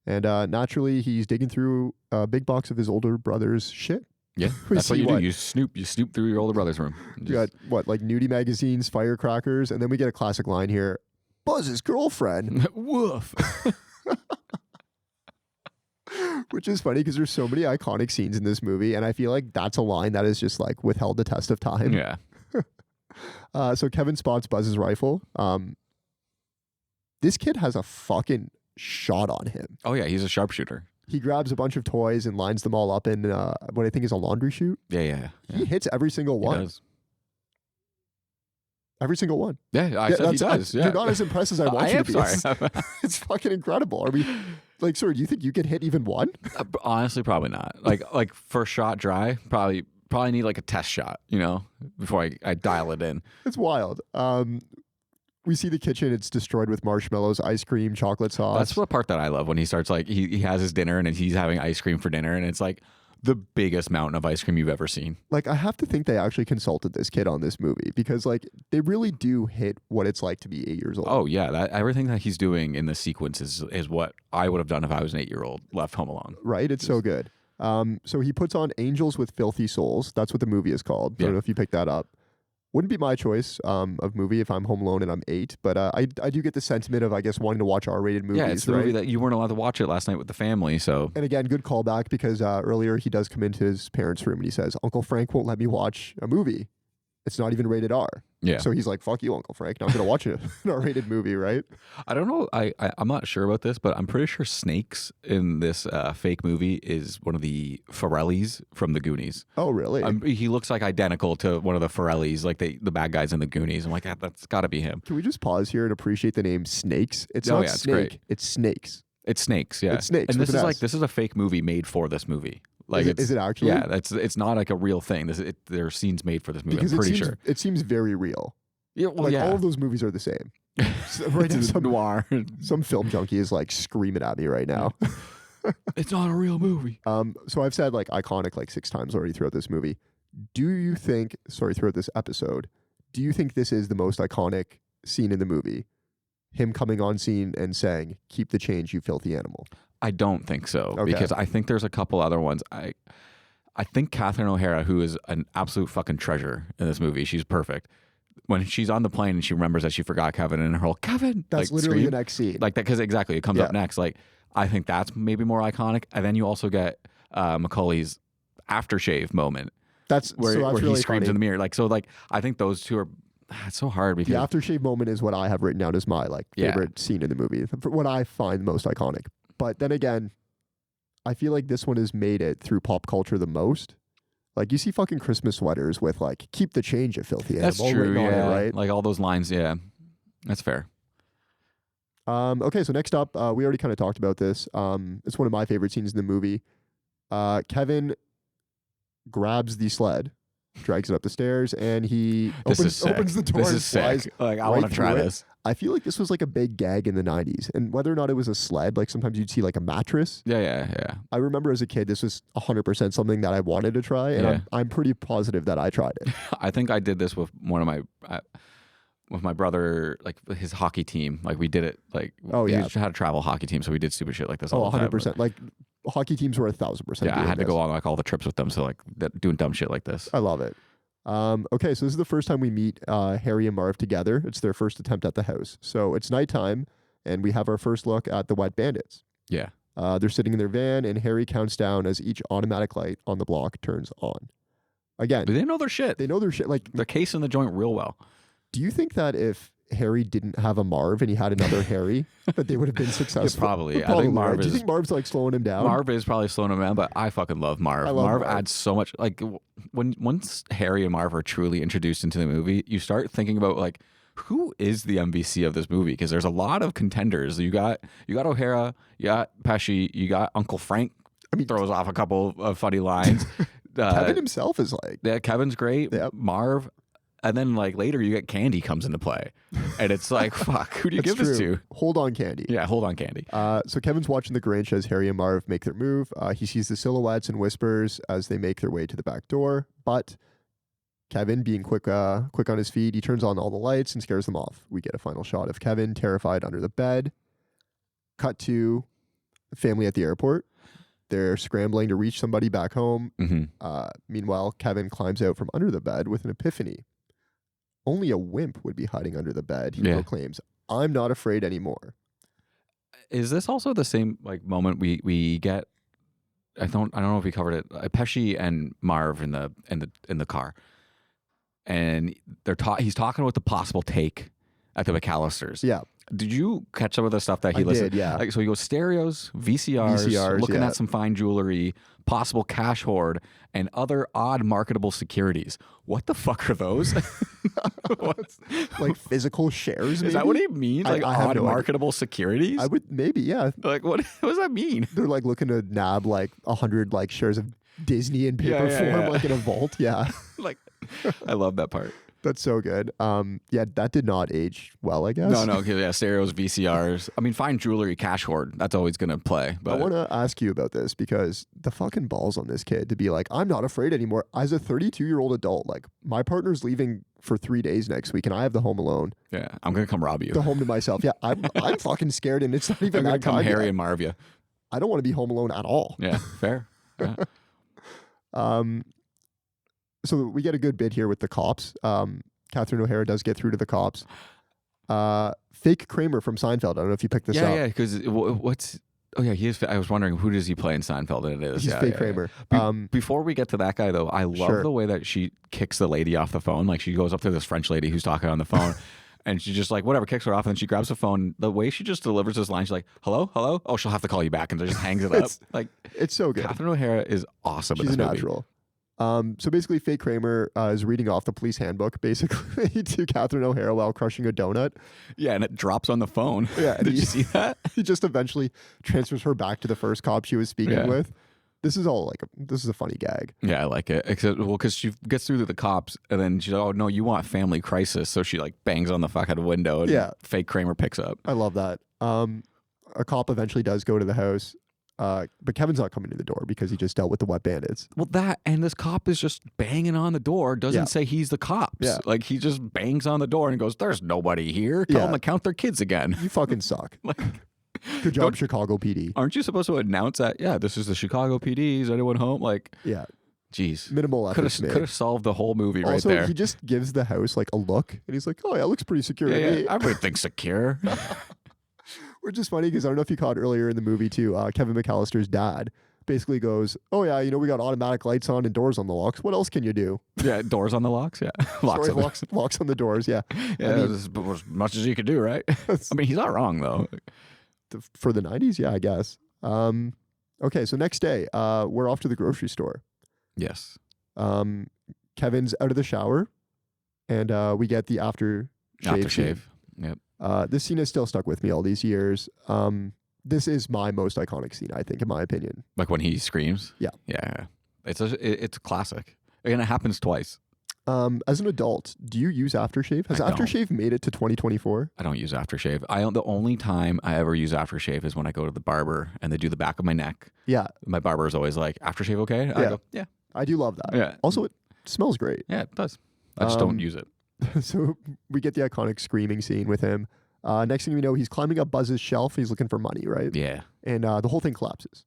And naturally, he's digging through a big box of his older brother's shit. Yeah, that's what you do. You snoop through your older brother's room. You got what, like nudie magazines, firecrackers, and then we get a classic line here. Buzz's girlfriend. Woof. Which is funny because there's so many iconic scenes in this movie, and I feel like that's a line that is just like withheld the test of time. Yeah. So Kevin spots Buzz's rifle. This kid has a fucking shot on him. Oh yeah, he's a sharpshooter. He grabs a bunch of toys and lines them all up in what I think is a laundry chute. Yeah. He hits every single one. He does. Every single one. Yeah, I said he does. You're not as impressed as I want you to be. Sorry. It's fucking incredible. Are we like, sorry, do you think you could hit even one? Honestly, probably not. Like first shot dry, probably need like a test shot, you know, before I dial it in. It's wild. We see the kitchen. It's destroyed with marshmallows, ice cream, chocolate sauce. That's the part that I love when he starts like he has his dinner and he's having ice cream for dinner and it's like the biggest mountain of ice cream you've ever seen. Like I have to think they actually consulted this kid on this movie because like they really do hit what it's like to be 8 years old. Oh yeah, everything that he's doing in the sequence is what I would have done if I was an 8-year-old left home alone. Right? It's so good. So he puts on Angels with Filthy Souls. That's what the movie is called. I don't know if you picked that up. Wouldn't be my choice of movie if I'm home alone and I'm 8, but I do get the sentiment of, I guess, wanting to watch R-rated movies. Yeah, it's the movie that you weren't allowed to watch it last night with the family, so... And again, good callback because earlier he does come into his parents' room and he says, Uncle Frank won't let me watch a movie. It's not even rated R. Yeah. So he's like, fuck you, Uncle Frank. Now I'm going to watch an R-rated movie, right? I don't know. I'm not sure about this, but I'm pretty sure Snakes in this fake movie is one of the Forellis from the Goonies. Oh, really? He looks like identical to one of the Forellis, like the bad guys in the Goonies. I'm like, that's got to be him. Can we just pause here and appreciate the name Snakes? It's not it's Snake. Great. It's Snakes. It's Snakes, yeah. It's Snakes. And this is a fake movie made for this movie. Like is it actually? Yeah, it's not like a real thing. There are scenes made for this movie. Because I'm pretty sure. It seems very real. Yeah, well, like all of those movies are the same. Right? Some noir. Some film junkie is like screaming at me right now. It's not a real movie. So I've said like iconic like 6 times already throughout this movie. Throughout this episode, do you think this is the most iconic scene in the movie? Him coming on scene and saying, "Keep the change, you filthy animal." I don't think so, Okay. because I think there's a couple other ones. I think Catherine O'Hara, who is an absolute fucking treasure in this movie, she's perfect. When she's on the plane and she remembers that she forgot Kevin and her whole Kevin, that's like, literally scream, the next scene. like that, because exactly it comes up next. Like I think that's maybe more iconic, and then you also get Macaulay's aftershave moment. That's where really he screams funny. in the mirror. Like, so like I think those two are. It's so hard because The aftershave moment is what I have written down as my favorite scene in the movie. What I find most iconic. But then again, I feel like this one has made it through pop culture the most. Like you see fucking Christmas sweaters with like "keep the change, you filthy animal" that's true. written on Yeah, it, right? Like all those lines. Yeah, that's fair. Okay, so next up, we already kind of talked about this. It's one of my favorite scenes in the movie. Kevin grabs the sled, drags it up the stairs, and he opens the door This and is flies sick. Like I right want to try through it. this. I feel like this was like a big gag in the 90s. And whether or not it was a sled, like sometimes you'd see like a mattress. Yeah. I remember as a kid, this was 100% something that I wanted to try. And I'm pretty positive that I tried it. I think I did this with one of my, with my brother, like his hockey team. Like we did it like, we had a travel hockey team. So we did stupid shit like this all the time. 100%. Like hockey teams were 1,000%. Yeah, I had to go on like all the trips with them. So like doing dumb shit like this. I love it. Okay, so this is the first time we meet Harry and Marv together. It's their first attempt at the house. So it's nighttime, and we have our first look at the Wet Bandits. Yeah. They're sitting in their van, and Harry counts down as each automatic light on the block turns on. Again, But they know their shit. they know their shit. Like, They're casing the joint real well. do you think that if Harry didn't have a Marv and he had another Harry, that they would have been successful? Probably. I think Marv right? Do you is- think Marv's like slowing him down? Marv is probably slowing him down, but I fucking love Marv. I love Marv Marv. adds so much. Like once Harry and Marv are truly introduced into the movie, you start thinking about like who is the MVC of this movie? Because there's a lot of contenders. You got O'Hara, you got Pesci, you got Uncle Frank. Throws off a couple of funny lines. Kevin himself is like, Yeah, Kevin's great. Yep. Marv. And then like later you get Candy comes into play. And it's like, fuck, who do you That's give this true. to? Hold on, Candy. Yeah, hold on, Candy. So Kevin's watching the Grinch as Harry and Marv make their move. He sees the silhouettes and whispers as they make their way to the back door. But Kevin, being quick on his feet, he turns on all the lights and scares them off. We get a final shot of Kevin terrified under the bed. Cut to family at the airport. They're scrambling to reach somebody back home. Meanwhile, Kevin climbs out from under the bed with an epiphany. Only a wimp would be hiding under the bed, he proclaims. I'm not afraid anymore. Is this also the same like moment we get? I don't know if we covered it. Pesci and Marv in the car, and he's talking about the possible take at the McAllisters. Yeah. Did you catch some of the stuff that he I listed? did, yeah. Like, so he goes stereos, VCRs, looking yeah. at some fine jewelry, possible cash hoard, and other odd marketable securities. What the fuck are those? Like physical shares, maybe? Is that what he means? Like I have odd no idea. marketable securities? I would, maybe, yeah. Like what does that mean? They're like looking to nab like 100 like shares of Disney in paper Yeah, form, like in a vault. Yeah. Like, I love that part. That's so good. Yeah, that did not age well, I guess. No, yeah, stereos, VCRs. I mean, fine jewelry, cash hoard. That's always gonna play. But I want to ask you about this because the fucking balls on this kid to be like, I'm not afraid anymore. As a 32-year-old adult, like my partner's leaving for 3 days next week and I have the home alone. Yeah, I'm gonna come rob you. The home to myself. Yeah, I'm fucking scared and it's not even I'm gonna that come time Harry yet. and Marv you. I don't want to be home alone at all. Yeah, fair. Yeah. So we get a good bit here with the cops. Catherine O'Hara does get through to the cops. Fake Kramer from Seinfeld. I don't know if you picked this up. Yeah, because what's... Oh, yeah, he is... I was wondering, who does he play in Seinfeld? And it is... He's Fake Kramer. Before we get to that guy, though, I love the way that she kicks the lady off the phone. Like, she goes up to this French lady who's talking on the phone, and she just, like, whatever, kicks her off, and then she grabs the phone. The way she just delivers this line, she's like, hello? Oh, she'll have to call you back, and just hangs it up. Like, it's so good. Catherine O'Hara is awesome in She's this a movie. natural. So basically, Fake Kramer is reading off the police handbook, basically, to Catherine O'Hara while crushing a donut. Yeah, and it drops on the phone. Yeah, Did you see that? He just eventually transfers her back to the first cop she was speaking with. This is all like this is a funny gag. Yeah, I like it. Except, well, because she gets through to the cops, and then she's like, "Oh no, you want family crisis?" So she like bangs on the fucking window, and Fake Kramer picks up. I love that. A cop eventually does go to the house. But Kevin's not coming to the door because he just dealt with the Wet Bandits. Well, that and this cop is just banging on the door. Doesn't say he's the cops. Yeah. Like he just bangs on the door and goes, "There's nobody here. Tell them to count their kids again." You fucking suck. Like, good job, Chicago PD. Aren't you supposed to announce that? Yeah, this is the Chicago PD. Is anyone home? Like, yeah. Jeez. Minimal efforts made. Could have solved the whole movie right also, there. he just gives the house like a look, and he's like, "Oh yeah, it looks pretty secure to me." Everything's secure. Which is funny because I don't know if you caught earlier in the movie too, Kevin McAllister's dad basically goes, "Oh yeah, we got automatic lights on and doors on the locks. What else can you do?" Yeah, doors on the locks. Yeah, locks on the doors. Yeah, yeah. As much as you could do, right? I mean, he's not wrong though. For the 90s, yeah, I guess. Okay, so next day, we're off to the grocery store. Yes. Kevin's out of the shower, and we get the aftershave. Yep. This scene has still stuck with me all these years. This is my most iconic scene, I think, in my opinion. Like when he screams? Yeah. Yeah. It's a classic. And it happens twice. As an adult, do you use aftershave? Has aftershave made it to 2024? I don't use aftershave. The only time I ever use aftershave is when I go to the barber and they do the back of my neck. Yeah. My barber is always like, aftershave okay? I go, yeah. I do love that. Yeah. Also, it smells great. Yeah, it does. I just don't use it. So we get the iconic screaming scene with him. Next thing we know, he's climbing up Buzz's shelf. He's looking for money, right? Yeah. And the whole thing collapses.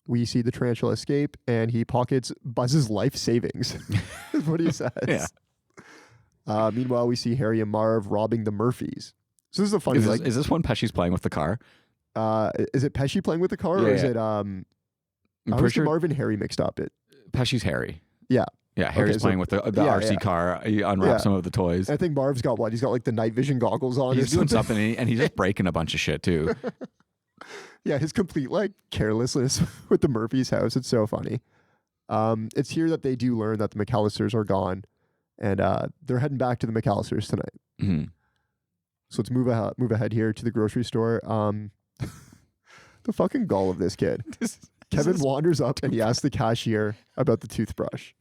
We see the tarantula escape, and he pockets Buzz's life savings, is what he says. Yeah. Meanwhile, we see Harry and Marv robbing the Murphys. So this is a funny... Is this when Pesci's playing with the car? Is it Pesci playing with the car, or is it... I was sure Marv and Harry mixed up. Pesci's Harry. Yeah. Yeah, Harry's playing with the RC car. He unwraps some of the toys. I think Marv's got what? He's got like the night vision goggles on. He's doing something, and he's just breaking a bunch of shit too. Yeah, his complete like carelessness with the Murphy's house. It's so funny. It's here that they do learn that the McAllisters are gone, and they're heading back to the McAllisters tonight. Mm-hmm. So let's move ahead here to the grocery store. The fucking gall of this kid. Kevin wanders up and he asks the cashier about the toothbrush.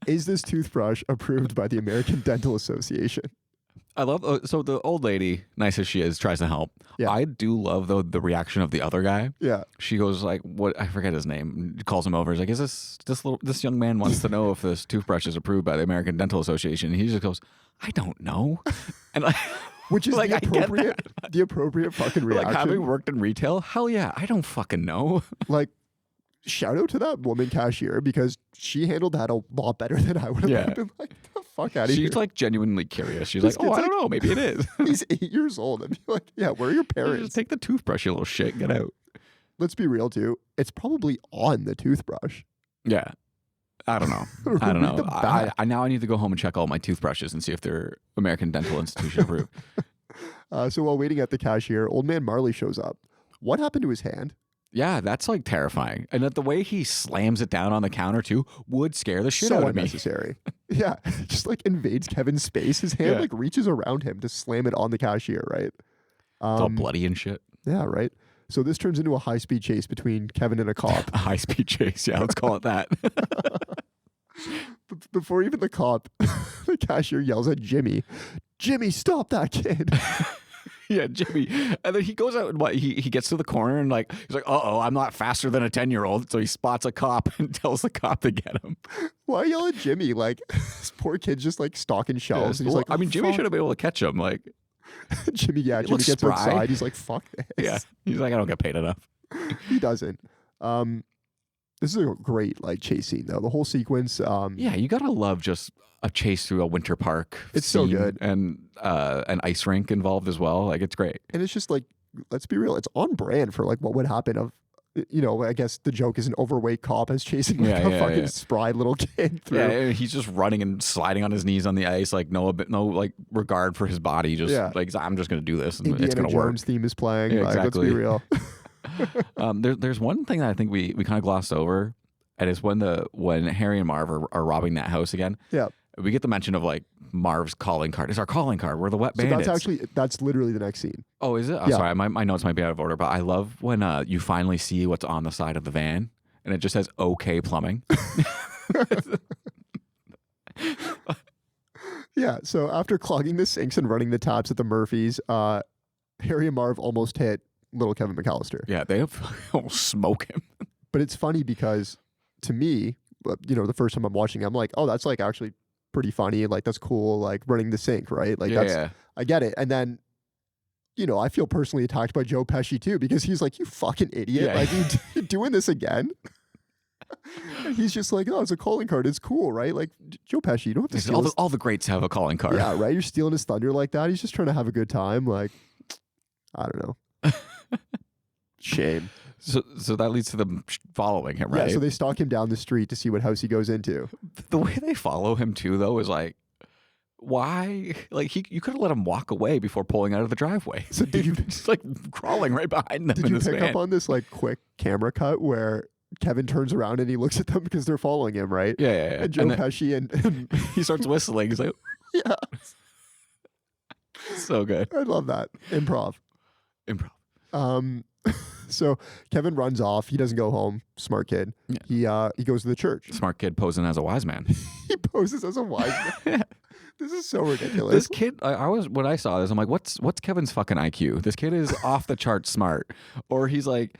Is this toothbrush approved by the American Dental Association? I love, so the old lady, nice as she is, tries to help. Yeah. I do love, though, the reaction of the other guy. Yeah. She goes like, what, I forget his name, calls him over. He's like, is this young man wants to know if this toothbrush is approved by the American Dental Association. And he just goes, I don't know. And like... Which is like, the appropriate fucking reaction. Like, having worked in retail, hell yeah, I don't fucking know. Like, shout out to that woman cashier, because she handled that a lot better than I would have been like, the fuck out of here. She's like genuinely curious. She's like, oh, I don't know, maybe it is. He's 8 years old. I'd be like, yeah, where are your parents? Just take the toothbrush, you little shit, get out. Let's be real too. It's probably on the toothbrush. Yeah. I don't know. I don't know. I now I need to go home and check all my toothbrushes and see if they're American Dental Institution approved. So while waiting at the cashier, old man Marley shows up. What happened to his hand? Yeah, that's like terrifying. And that the way he slams it down on the counter too would scare the shit out of me. So unnecessary. Yeah, just like invades Kevin's space. His hand like reaches around him to slam it on the cashier, right? It's all bloody and shit. Yeah, right. So this turns into a high-speed chase between Kevin and a cop. A high-speed chase, yeah, let's call it that. Before even the cop, the cashier yells at Jimmy, Jimmy, stop that kid. Yeah, Jimmy. And then he goes out and he gets to the corner and like he's like, uh-oh, I'm not faster than a 10-year-old. So he spots a cop and tells the cop to get him. Why yell at Jimmy? Like, this poor kid's just like stocking shelves. Yeah, he's like, I mean, Jimmy should have been able to catch him. Like, Jimmy gets spry. outside. He's like, fuck this. Yeah. He's like, I don't get paid enough. He doesn't. This is a great like chase scene though. The whole sequence. Yeah, you gotta love just a chase through a winter park. It's so good. And an ice rink involved as well. Like, it's great. And it's just like, let's be real, it's on brand for like what would happen of, I guess the joke is an overweight cop is chasing like a fucking spry little kid through. Yeah, he's just running and sliding on his knees on the ice, like no like regard for his body. Just like, I'm just gonna do this and Indiana it's gonna Jones work. theme is playing. Yeah, like, exactly. Let's be real. There's one thing that I think we kind of glossed over, and it's when Harry and Marv are robbing that house again. Yeah. We get the mention of like Marv's calling card. It's our calling card. We're the wet bandits. That's literally the next scene. Oh, is it? Oh, sorry. My notes might be out of order, but I love when you finally see what's on the side of the van and it just says OK Plumbing. Yeah. So after clogging the sinks and running the taps at the Murphys, Harry and Marv almost hit little Kevin McAllister. Yeah, they almost smoke him. But it's funny because to me, the first time I'm watching, I'm like, oh, that's like actually pretty funny. Like, that's cool. Like running the sink, right? Like, I get it. And then, I feel personally attacked by Joe Pesci too, because he's like, you fucking idiot. Yeah. Like, you doing this again? And he's just like, oh, it's a calling card. It's cool, right? Like, Joe Pesci, you don't have to steal all the greats have a calling card. Yeah, right? You're stealing his thunder like that. He's just trying to have a good time. Like, I don't know. Shame. So that leads to them following him, right? Yeah, so they stalk him down the street to see what house he goes into. The way they follow him too, though, is like, why? Like you could have let him walk away before pulling out of the driveway. So just like crawling right behind them. Did you pick up on this like quick camera cut where Kevin turns around and he looks at them because they're following him, right? Yeah. And Joe Pesci and he starts whistling. He's like, yeah, so good. I love that improv. So Kevin runs off. He doesn't go home. Smart kid. Yeah. He goes to the church. Smart kid posing as a wise man. He poses as a wise man. This is so ridiculous. This kid, when I saw this, I'm like, what's Kevin's fucking IQ? This kid is off the charts smart, or he's like,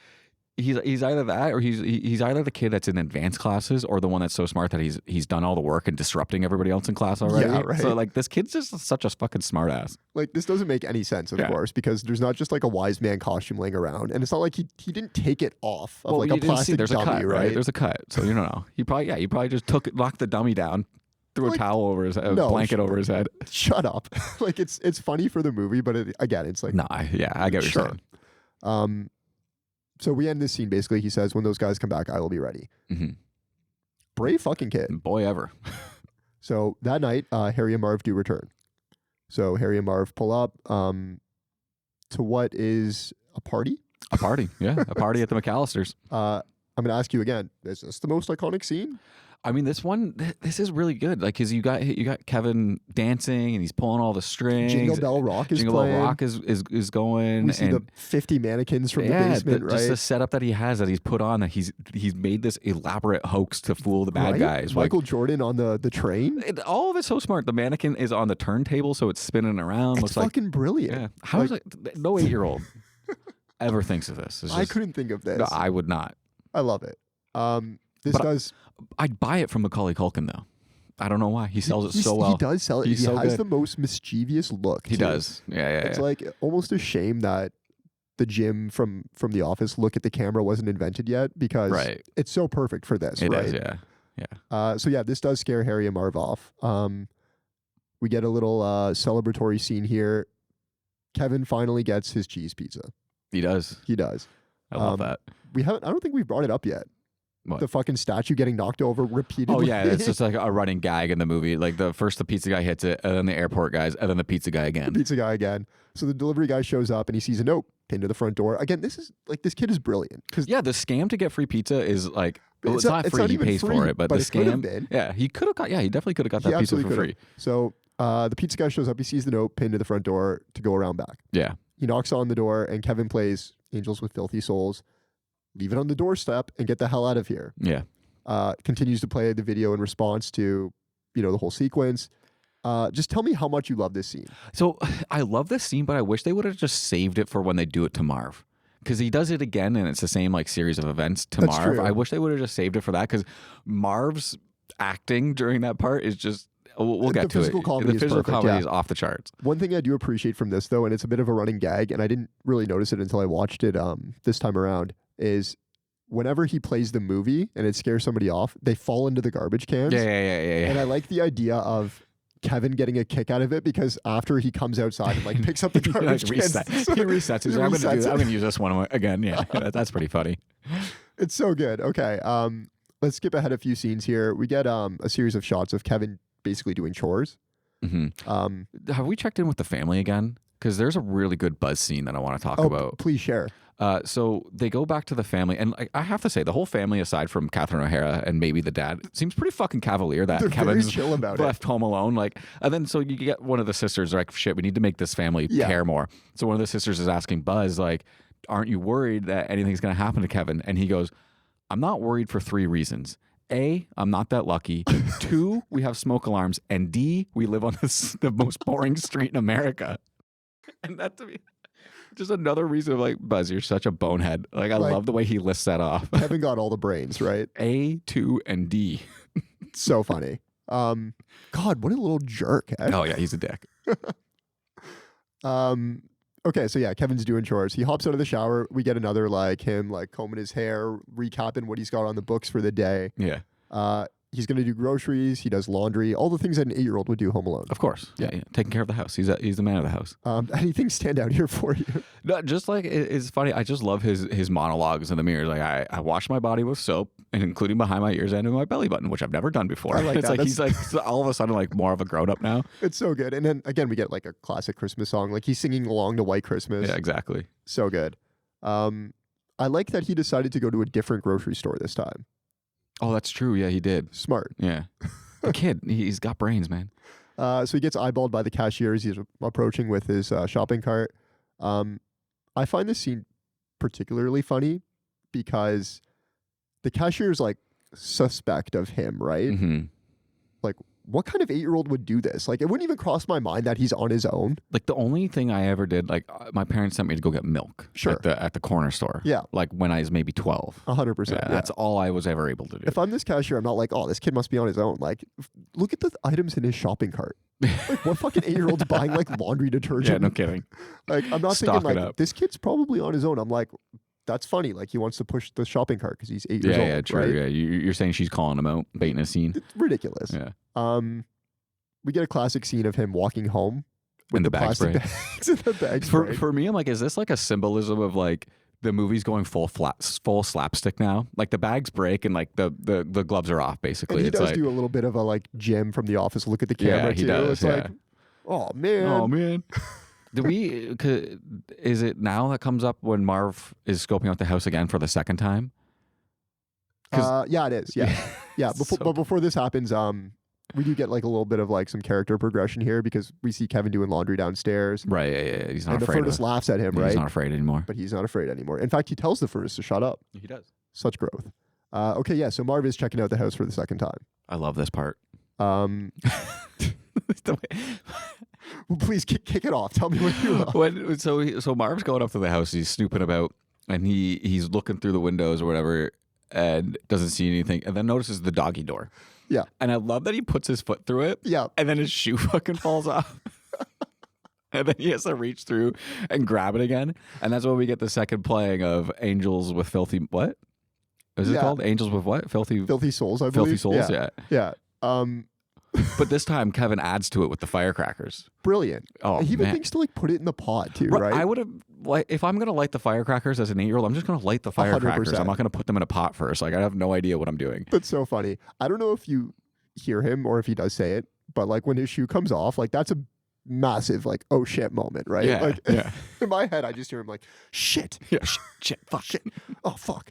he's either that, or he's either the kid that's in advanced classes, or the one that's so smart that he's done all the work and disrupting everybody else in class already. Yeah, right. So like, this kid's just such a fucking smart ass. Like, this doesn't make any sense, of course, because there's not just like a wise man costume laying around, and it's not like he didn't take it off of like a plastic there's dummy, a cut, right? There's a cut, so you don't know. He probably just knocked the dummy down. Threw a towel over his head, a blanket over his head. Shut up. Like, it's funny for the movie, but again, it's like... Nah, yeah, I get what you're saying. So we end this scene, basically, he says, when those guys come back, I will be ready. Mm-hmm. Brave fucking kid. Boy ever. So that night, Harry and Marv do return. So Harry and Marv pull up to what is a party? A party, yeah. A party at the McAllisters. I'm going to ask you again, is this the most iconic scene? I mean, this is really good. Like, cause you got Kevin dancing and he's pulling all the strings. Jingle Bell Rock is playing. Jingle Bell Rock is going. We see the 50 mannequins from the basement, right? Just the setup that he has, that he's put on, that he's made this elaborate hoax to fool the bad guys. Michael Jordan on the train. All of it's so smart. The mannequin is on the turntable, so it's spinning around. It's fucking brilliant. Yeah. How is it? No 8-year-old ever thinks of this. I couldn't think of this. No, I would not. I love it. I'd buy it from Macaulay Culkin, though. I don't know why. He sells it so well. He does sell it. He so has good. the most mischievous look. He does. Yeah. It's like almost a shame that the Jim from The Office look at the camera wasn't invented yet, because it's so perfect for this. It right? is, yeah. So yeah, this does scare Harry and Marv off. We get a little celebratory scene here. Kevin finally gets his cheese pizza. He does. I love that. I don't think we've brought it up yet. What? The fucking statue getting knocked over repeatedly. Oh yeah, it's just like a running gag in the movie. Like the pizza guy hits it, and then the airport guys, and then the pizza guy again. So the delivery guy shows up and he sees a note pinned to the front door. Again, this kid is brilliant. The scam to get free pizza is like, it's not free. He pays for it, but the scam. Yeah, he could have got. Yeah, he definitely could have got that pizza for free. So the pizza guy shows up. He sees the note pinned to the front door to go around back. Yeah. He knocks on the door, and Kevin plays "Angels with Filthy Souls." Leave it on the doorstep and get the hell out of here. Yeah. Continues to play the video in response to, the whole sequence. Just tell me how much you love this scene. So I love this scene, but I wish they would have just saved it for when they do it to Marv. Because he does it again, and it's the same like series of events to That's Marv. true. I wish they would have just saved it for that, because Marv's acting during that part is just... We'll get to it. The physical comedy is off the charts. One thing I do appreciate from this, though, and it's a bit of a running gag, and I didn't really notice it until I watched it this time around, is whenever he plays the movie and it scares somebody off, they fall into the garbage cans. Yeah. And I like the idea of Kevin getting a kick out of it, because after he comes outside and like picks up the garbage cans, he resets. He's like, I'm going to do that. I'm going to use this one again. Yeah, that's pretty funny. It's so good. Okay, let's skip ahead a few scenes here. We get a series of shots of Kevin basically doing chores. Mm-hmm. Have we checked in with the family again? Because there's a really good buzz scene that I want to talk about. Please share. So they go back to the family, and I have to say, the whole family, aside from Catherine O'Hara and maybe the dad, seems pretty fucking cavalier that They're Kevin's very chill about left home alone. Like, and then so you get one of the sisters like, shit, we need to make this family care more. So one of the sisters is asking Buzz, like, aren't you worried that anything's going to happen to Kevin? And he goes, I'm not worried for 3 reasons. A, I'm not that lucky. 2, we have smoke alarms. And D, we live on the most boring street in America. And that to me, just another reason of like, Buzz, you're such a bonehead. Like, I love the way he lists that off. Kevin got all the brains, right? A, 2, and D. So funny. God, what a little jerk. Eh? Oh yeah, he's a dick. Okay, so yeah, Kevin's doing chores. He hops out of the shower. We get another like him like combing his hair, recapping what he's got on the books for the day. Yeah. He's going to do groceries. He does laundry. All the things that an 8-year-old would do home alone. Of course. Yeah. Taking care of the house. He's the man of the house. Anything stand out here for you? No, just like it's funny. I just love his monologues in the mirror. Like I wash my body with soap, and including behind my ears and in my belly button, which I've never done before. I like it's that. like he's like all of a sudden like more of a grown up now. It's so good. And then again, we get like a classic Christmas song. Like he's singing along to White Christmas. Yeah, exactly. So good. I like that he decided to go to a different grocery store this time. Oh, that's true. Yeah, he did. Smart. Yeah. The kid, he's got brains, man. So he gets eyeballed by the cashier as he's approaching with his shopping cart. I find this scene particularly funny because the cashier is like suspect of him, right? Mm-hmm. Like, what kind of 8-year-old would do this? Like, it wouldn't even cross my mind that he's on his own. Like the only thing I ever did, like my parents sent me to go get milk. Sure. At the corner store. Yeah. Like when I was maybe 12. 100%. Yeah. That's all I was ever able to do. If I'm this cashier, I'm not like, oh, this kid must be on his own. Like, look at the items in his shopping cart. Like, what fucking 8-year-old's buying like laundry detergent? Yeah, no kidding. Like, I'm not Stock thinking it like up. this kid's probably on his own. I'm like, that's funny. Like, he wants to push the shopping cart because he's 8 years old. Yeah, true. Right? Yeah, you're saying she's calling him out, baiting a scene. It's ridiculous. Yeah. We get a classic scene of him walking home with And the the bag plastic spray. bags and the bag spray. For me, I'm like, is this like a symbolism of like the movie's going full slapstick now? Like the bags break and like the gloves are off basically. And he It's does like, do a little bit of a like Jim from The Office look at the camera he too. does, It's yeah. like, oh man. oh man. Is it now that comes up when Marv is scoping out the house again for the second time? Yeah, it is. Yeah. Yeah. But before this happens, we do get like a little bit of like some character progression here because we see Kevin doing laundry downstairs. Right, yeah. He's not And the afraid furnace of it. laughs at him, Yeah, right? He's not afraid anymore. But he's not afraid anymore. In fact, he tells the furnace to shut up. He does. Such growth. Okay, yeah. So Marv is checking out the house for the second time. I love this part. Well, please kick it off. Tell me what you love. So Marv's going up to the house. He's snooping about, and he's looking through the windows or whatever, and doesn't see anything, and then notices the doggy door. Yeah. And I love that he puts his foot through it. Yeah. And then his shoe fucking falls off. And then he has to reach through and grab it again. And that's when we get the second playing of Angels with Filthy what? Is it called? Angels with what? Filthy Souls, I believe. Filthy Souls, yeah. Yeah. But this time Kevin adds to it with the firecrackers. Brilliant. Oh, he even man. thinks to like put it in the pot too, right? I would have like if I'm gonna light the firecrackers as an 8-year-old, I'm just gonna light the firecrackers. 100%. I'm not gonna put them in a pot first. Like I have no idea what I'm doing. That's so funny. I don't know if you hear him or if he does say it, but like when his shoe comes off, like that's a massive like oh shit moment, right? Yeah, like yeah. in my head, I just hear him like shit, Yeah, shit, fuck. shit, oh fuck.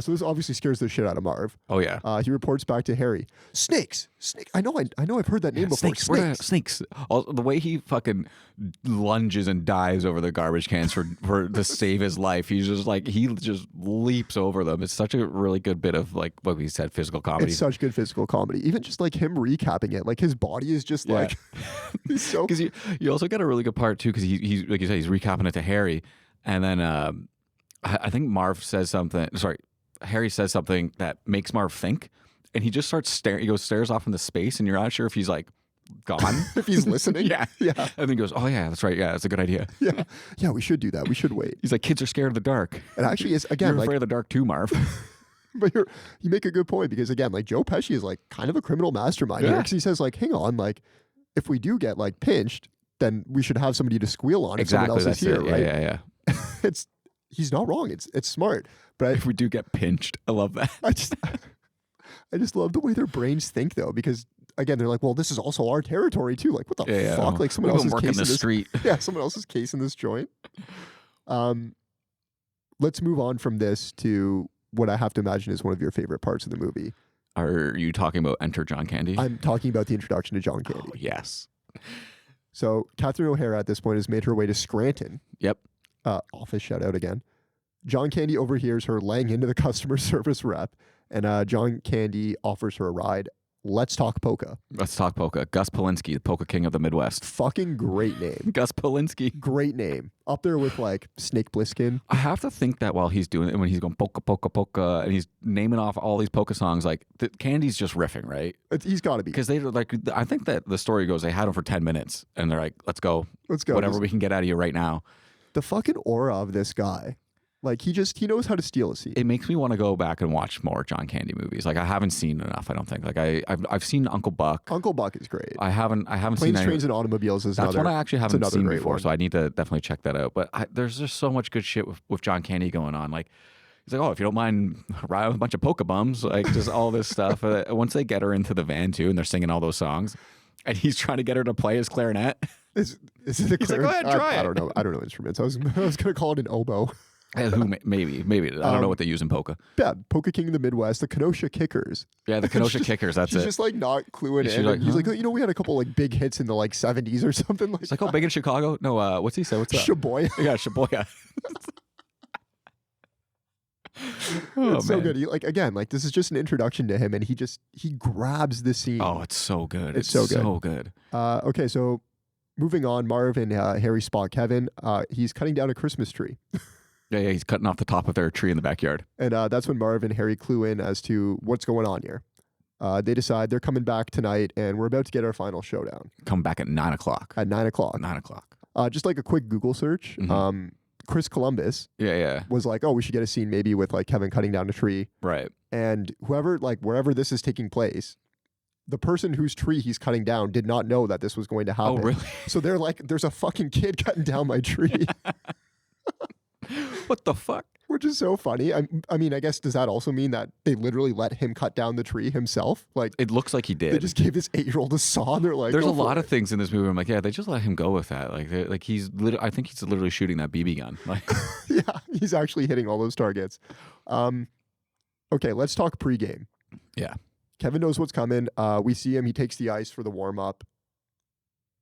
So this obviously scares the shit out of Marv. Oh yeah. He reports back to Harry. Snakes. I know I've heard that name before. Snakes. Also, the way he fucking lunges and dives over the garbage cans for to save his life. He's just like he just leaps over them. It's such a really good bit of like what we said, physical comedy. It's such good physical comedy. Even just like him recapping it, like his body is just like he's so. Because you also get a really good part too. Because he's like you said, he's recapping it to Harry, and then I think Marv says something. Sorry. Harry says something that makes Marv think, and he just starts staring. He stares off into space, and you're not sure if he's like gone, if he's listening. Yeah. Yeah. And then he goes, "Oh yeah, that's right. Yeah, that's a good idea." Yeah. We should do that. We should wait. He's like, "Kids are scared of the dark." And actually, is again You're like afraid of the dark too, Marv. But you make a good point because again, like Joe Pesci is like kind of a criminal mastermind here because he says like, hang on, like if we do get like pinched, then we should have somebody to squeal on if someone else is here, right? Yeah. He's not wrong. It's smart. But If we do get pinched, I love that. I just love the way their brains think though, because again, they're like, well, this is also our territory too. Like, what the fuck? Like someone else's working case the in this street. Yeah, someone else's case in this joint. Let's move on from this to what I have to imagine is one of your favorite parts of the movie. Are you talking about Enter John Candy? I'm talking about the introduction to John Candy. Oh, yes. So Catherine O'Hara at this point has made her way to Scranton. Yep. Office shout out again. John Candy overhears her laying into the customer service rep, and John Candy offers her a ride. Let's talk polka. Let's talk polka. Gus Polinski, the polka king of the Midwest. Fucking great name. Gus Polinski. Great name. Up there with like Snake Plissken. I have to think that while he's doing it, when he's going polka, polka, polka, and he's naming off all these polka songs, like Candy's just riffing, right? He's got to be. Because they like, I think that the story goes, they had him for 10 minutes, and they're like, let's go. Let's go. Whatever we can get out of you right now. The fucking aura of this guy. Like he knows how to steal a scene. It makes me want to go back and watch more John Candy movies. Like I haven't seen enough. I don't think. Like I've seen Uncle Buck. Uncle Buck is great. I haven't Planes, seen Trains, and Automobiles is that's another. one I actually haven't seen before. One. So I need to definitely check that out. But there's just so much good shit with John Candy going on. Like he's like, oh, if you don't mind riding with a bunch of polka bums, like just all this stuff. Once they get her into the van too, and they're singing all those songs, and he's trying to get her to play his clarinet. Is it a He's like, go ahead, try it. I don't know. I don't know instruments. I was gonna call it an oboe. Maybe I don't know what they use in polka. Yeah, Polka King of the Midwest, the Kenosha Kickers. Yeah, the Kenosha Kickers. That's he's it. just like not cluing in. Like, he's like, we had a couple like big hits in the like 70s or something like. It's like, oh, big in Chicago. No, what's he say? What's that? Shaboya. Yeah, Shaboya. It's so good. This is just an introduction to him, and he grabs the scene. Oh, it's so good. It's so good. So good. Okay, so moving on, Marv and Harry spot Kevin. He's cutting down a Christmas tree. Yeah, he's cutting off the top of their tree in the backyard. And that's when Marv and Harry clue in as to what's going on here. They decide they're coming back tonight, and we're about to get our final showdown. Come back at 9 o'clock. At 9 o'clock. 9 o'clock. Just like a quick Google search. Mm-hmm. Chris Columbus was like, oh, we should get a scene maybe with like Kevin cutting down a tree. Right. And wherever this is taking place, the person whose tree he's cutting down did not know that this was going to happen. Oh, really? So they're like, there's a fucking kid cutting down my tree. What the fuck? Which is so funny. I mean, I guess, does that also mean that they literally let him cut down the tree himself? Like, it looks like he did. They just gave this 8-year-old a saw. And they're like, there's a lot of things in this movie. I'm like, yeah, they just let him go with that. Like I think he's literally shooting that BB gun. Like, yeah, he's actually hitting all those targets. Okay, let's talk pregame. Yeah. Kevin knows what's coming. We see him. He takes the ice for the warm up.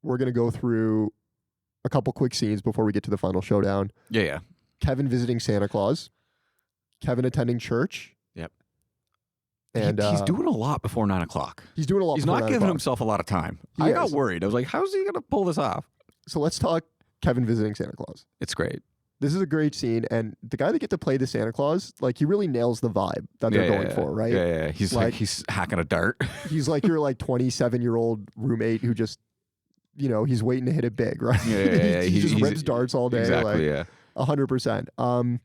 We're going to go through a couple quick scenes before we get to the final showdown. Yeah. Kevin visiting Santa Claus. Kevin attending church. Yep. And he's doing a lot before 9 o'clock. He's doing a lot. He's not giving himself a lot of time. I got worried. I was like, how's he going to pull this off? So let's talk Kevin visiting Santa Claus. It's great. This is a great scene, and the guy that get to play the Santa Claus, like, he really nails the vibe that they're going for, right? Yeah. He's like he's hacking a dart. He's like your like 27-year-old roommate who just, he's waiting to hit it big, right? Yeah. he just rips darts all day. Exactly. Like, 100%.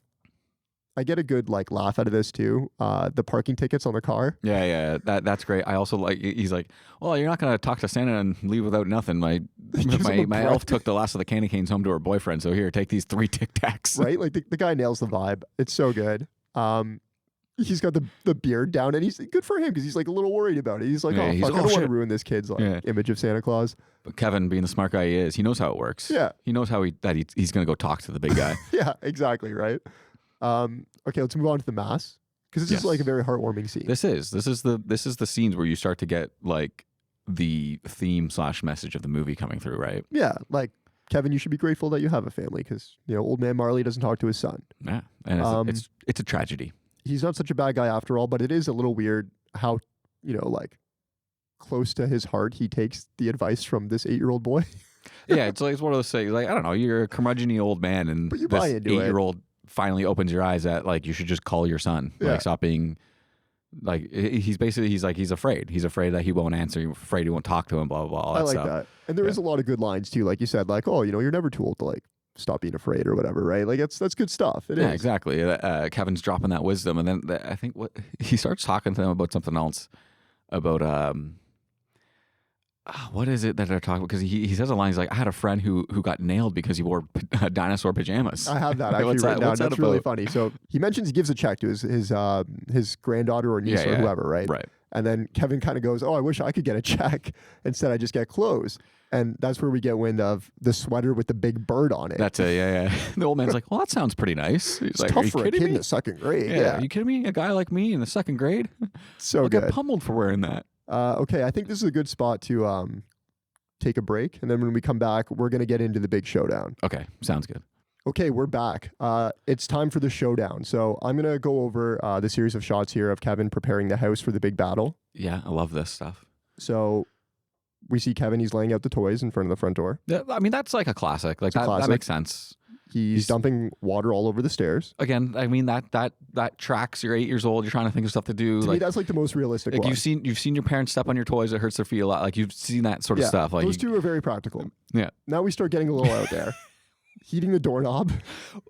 I get a good like laugh out of this too. The parking tickets on the car. Yeah. That's great. I also like. He's like, well, you're not gonna talk to Santa and leave without nothing. My elf took the last of the candy canes home to her boyfriend. So here, take these 3 Tic Tacs. Right, like the guy nails the vibe. It's so good. He's got the beard down, and he's good for him because he's like a little worried about it. He's like, I don't want to ruin this kid's like image of Santa Claus. But Kevin, being the smart guy he is, he knows how it works. Yeah, he knows how he's gonna go talk to the big guy. Yeah, exactly right. Okay, let's move on to the mass because this is like a very heartwarming scene. This is the scenes where you start to get like the theme / message of the movie coming through, right? Yeah, like Kevin, you should be grateful that you have a family because old man Marley doesn't talk to his son. Yeah, and it's a tragedy. He's not such a bad guy after all, but it is a little weird how like close to his heart he takes the advice from this 8-year-old boy. Yeah, it's one of those things. Like, I don't know, you're a curmudgeon-y old man, and but you this buy into 8-year-old finally opens your eyes at like you should just call your son. Yeah. Like, stop being like he's afraid. He's afraid that he won't answer. He's afraid he won't talk to him. Blah blah blah. All that I like stuff. that, and there is a lot of good lines too. Like you said, like you're never too old to like stop being afraid or whatever, right? Like that's good stuff. It is exactly. Kevin's dropping that wisdom, and then I think he starts talking to them about something else about what is it that they're talking about? Because he says a line. He's like, I had a friend who got nailed because he wore dinosaur pajamas. I have that actually written down. That's really funny. So he mentions he gives a check to his granddaughter or niece or whoever, right? Right. And then Kevin kind of goes, oh, I wish I could get a check. Instead, I just get clothes. And that's where we get wind of the sweater with the big bird on it. That's it, yeah. The old man's like, well, that sounds pretty nice. He's it's like, tough are you for a kidding kid me? in the second grade. Yeah. Are you kidding me? A guy like me in the second grade? So I'll good. get pummeled for wearing that. Okay, I think this is a good spot to take a break. And then when we come back, we're going to get into the big showdown. Okay, sounds good. Okay, we're back. It's time for the showdown. So I'm going to go over the series of shots here of Kevin preparing the house for the big battle. Yeah, I love this stuff. So we see Kevin, he's laying out the toys in front of the front door. Yeah, I mean, that's like a classic. Like that makes sense. He's dumping water all over the stairs. Again, I mean, that tracks. You're 8 years old. You're trying to think of stuff to do. To me, that's like the most realistic like one. You've seen your parents step on your toys. It hurts their feet a lot. Like you've seen that sort of stuff. Like those two are very practical. Yeah. Now we start getting a little out there. heating the doorknob.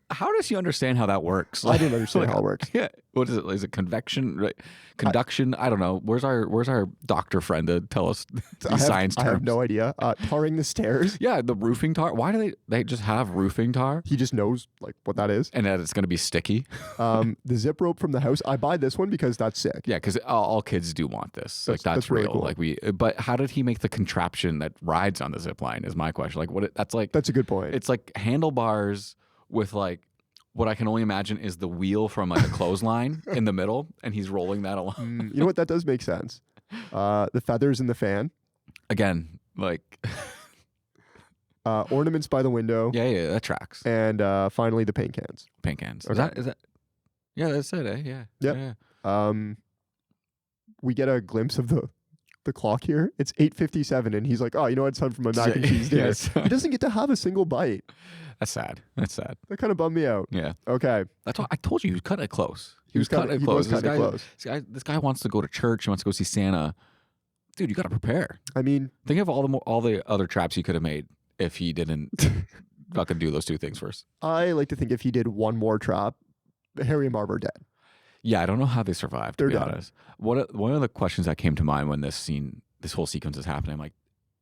How does he understand how that works? I didn't understand how it works. Yeah. What is it? Is it convection? Right? Conduction? I don't know. Where's our doctor friend to tell us these science terms? I have no idea. Tarring the stairs. Yeah, the roofing tar. Why do they just have roofing tar? He just knows like what that is. And that it's going to be sticky. The zip rope from the house. I buy this one because that's sick. Yeah, because all kids do want this. That's really real. cool. But how did he make the contraption that rides on the zip line? Is my question. Like that's a good point. It's like handlebars with like what I can only imagine is the wheel from like a clothesline in the middle, and he's rolling that along. You know what? That does make sense. The feathers in the fan. Again, like ornaments by the window. Yeah, that tracks. And finally, the paint cans. Paint cans. Okay. Is that? Yeah, that's it. Yeah. Yep. Yeah. We get a glimpse of the clock here. It's 8:57, and he's like, "Oh, you know what? It's time for my mac and cheese dinner." Yes. He doesn't get to have a single bite. That's sad. That kind of bummed me out. Yeah. Okay. That's why I told you he was cutting it close. He was cutting it close. This guy wants to go to church. He wants to go see Santa. Dude, you got to prepare. I mean, think of all the other traps he could have made if he didn't fucking do those two things first. I like to think if he did one more trap, Harry and Marv are dead. Yeah, I don't know how they survived. To be honest, one of the questions that came to mind when this whole sequence is happening, I'm like,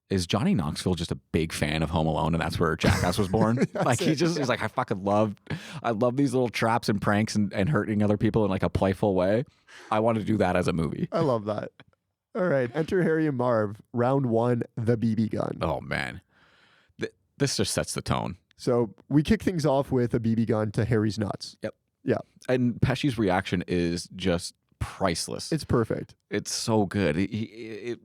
is Johnny Knoxville just a big fan of Home Alone, and that's where Jackass was born? Like he's like, I love these little traps and pranks and hurting other people in like a playful way. I want to do that as a movie. I love that. All right, enter Harry and Marv. Round 1, the BB gun. Oh man, this just sets the tone. So we kick things off with a BB gun to Harry's nuts. Yep. Yeah. And Pesci's reaction is just priceless. It's perfect. It's so good. It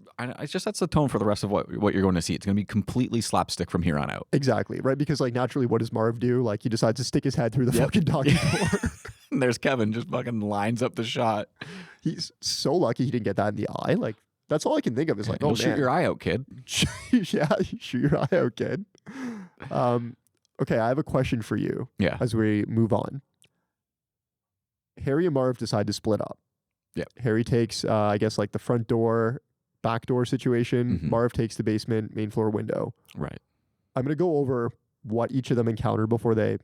just sets the tone for the rest of what you're going to see. It's going to be completely slapstick from here on out. Exactly, right? Because like naturally, what does Marv do? Like he decides to stick his head through the fucking doggy door. And there's Kevin just fucking lines up the shot. He's so lucky he didn't get that in the eye. Like that's all I can think of is like, oh, shoot your eye out, kid. Yeah, shoot your eye out, kid. Okay, I have a question for you. Yeah. As we move on, Harry and Marv decide to split up. Yeah. Harry takes, I guess, like the front door, back door situation. Mm-hmm. Marv takes the basement, main floor window. Right. I'm going to go over what each of them encounter before they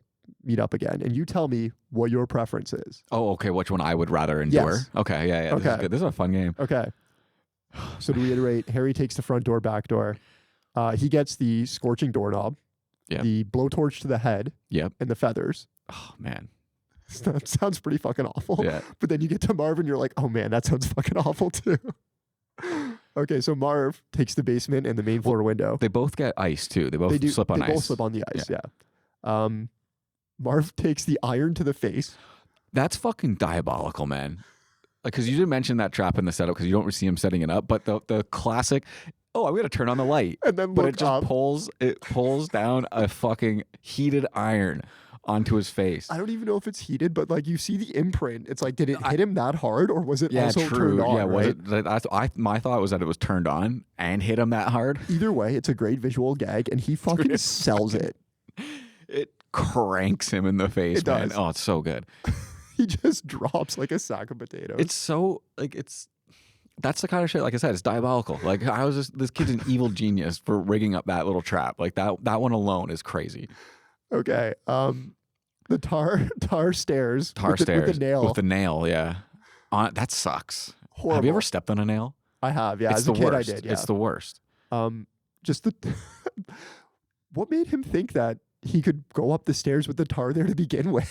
meet up again. And you tell me what your preference is. Oh, okay. Which one I would rather endure? Yes. Okay. Yeah. Okay. This is good. This is a fun game. Okay. So to reiterate, Harry takes the front door, back door. He gets the scorching doorknob, the blowtorch to the head, and the feathers. Oh, man. That sounds pretty fucking awful. Yeah. But then you get to Marv and you're like, oh man, that sounds fucking awful too. Okay, so Marv takes the basement and the main floor window. They both get ice too. They both slip on ice. They both slip on the ice, yeah. Marv takes the iron to the face. That's fucking diabolical, man. Like, because you didn't mention that trap in the setup because you don't see him setting it up, but the classic, oh, I'm going to turn on the light. And then but it just pulls down a fucking heated iron onto his face. I don't even know if it's heated, but like you see the imprint. It's like, did it hit him that hard or was it also turned on? Yeah, right? was it? My thought was that it was turned on and hit him that hard. Either way, it's a great visual gag and he fucking sells it. It cranks him in the face, man. Does. Oh, it's so good. He just drops like a sack of potatoes. It's so like that's the kind of shit. Like I said, it's diabolical. Like this kid's an evil genius for rigging up that little trap. Like that one alone is crazy. Okay. The tar stairs. With the nail. With the nail, yeah. That sucks. Horrible. Have you ever stepped on a nail? I have, yeah. It's As a kid, worst. I did, yeah. It's the worst. Just what made him think that he could go up the stairs with the tar there to begin with?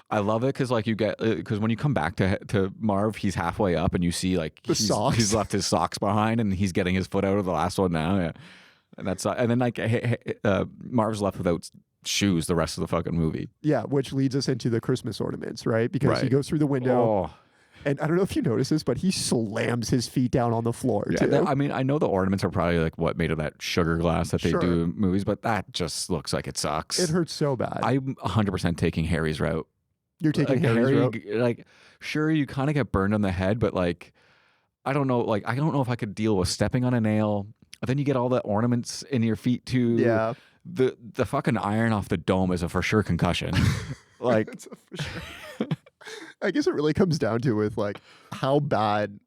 I love it because like you get because when you come back to Marv, he's halfway up and you see like socks. He's left his socks behind and he's getting his foot out of the last one now. Yeah, and then like Marv's left without shoes the rest of the fucking movie. Yeah, which leads us into the Christmas ornaments, right? Because he goes through the window. Oh. And I don't know if you notice this, but he slams his feet down on the floor too. I mean, I know the ornaments are probably like what made of that sugar glass that they do in movies, but that just looks like it sucks. It hurts so bad. I'm 100% taking Harry's route. You're taking like Harry's route? Like, sure, you kind of get burned on the head, but like, I don't know. Like, I don't know if I could deal with stepping on a nail. Then you get all the ornaments in your feet too. Yeah. The fucking iron off the dome is a for sure concussion. Like, it's a for sure. I guess it really comes down to with like how bad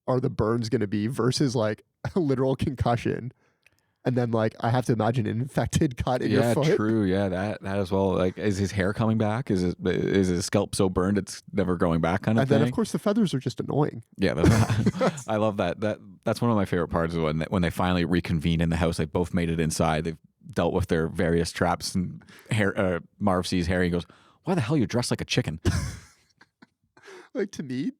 are the burns going to be versus like a literal concussion. and then like I have to imagine an infected cut in your foot. Yeah, true. Yeah, that as well. Like, is his hair coming back? Is his scalp so burned it's never growing back? Kind of And thing. then of course the feathers are just annoying. Yeah, I love that. That's one of my favorite parts is when they finally reconvene in the house. They both made it inside. They've dealt with their various traps, and Marv sees Harry and goes, "Why the hell are you dressed like a chicken?" Like, to me,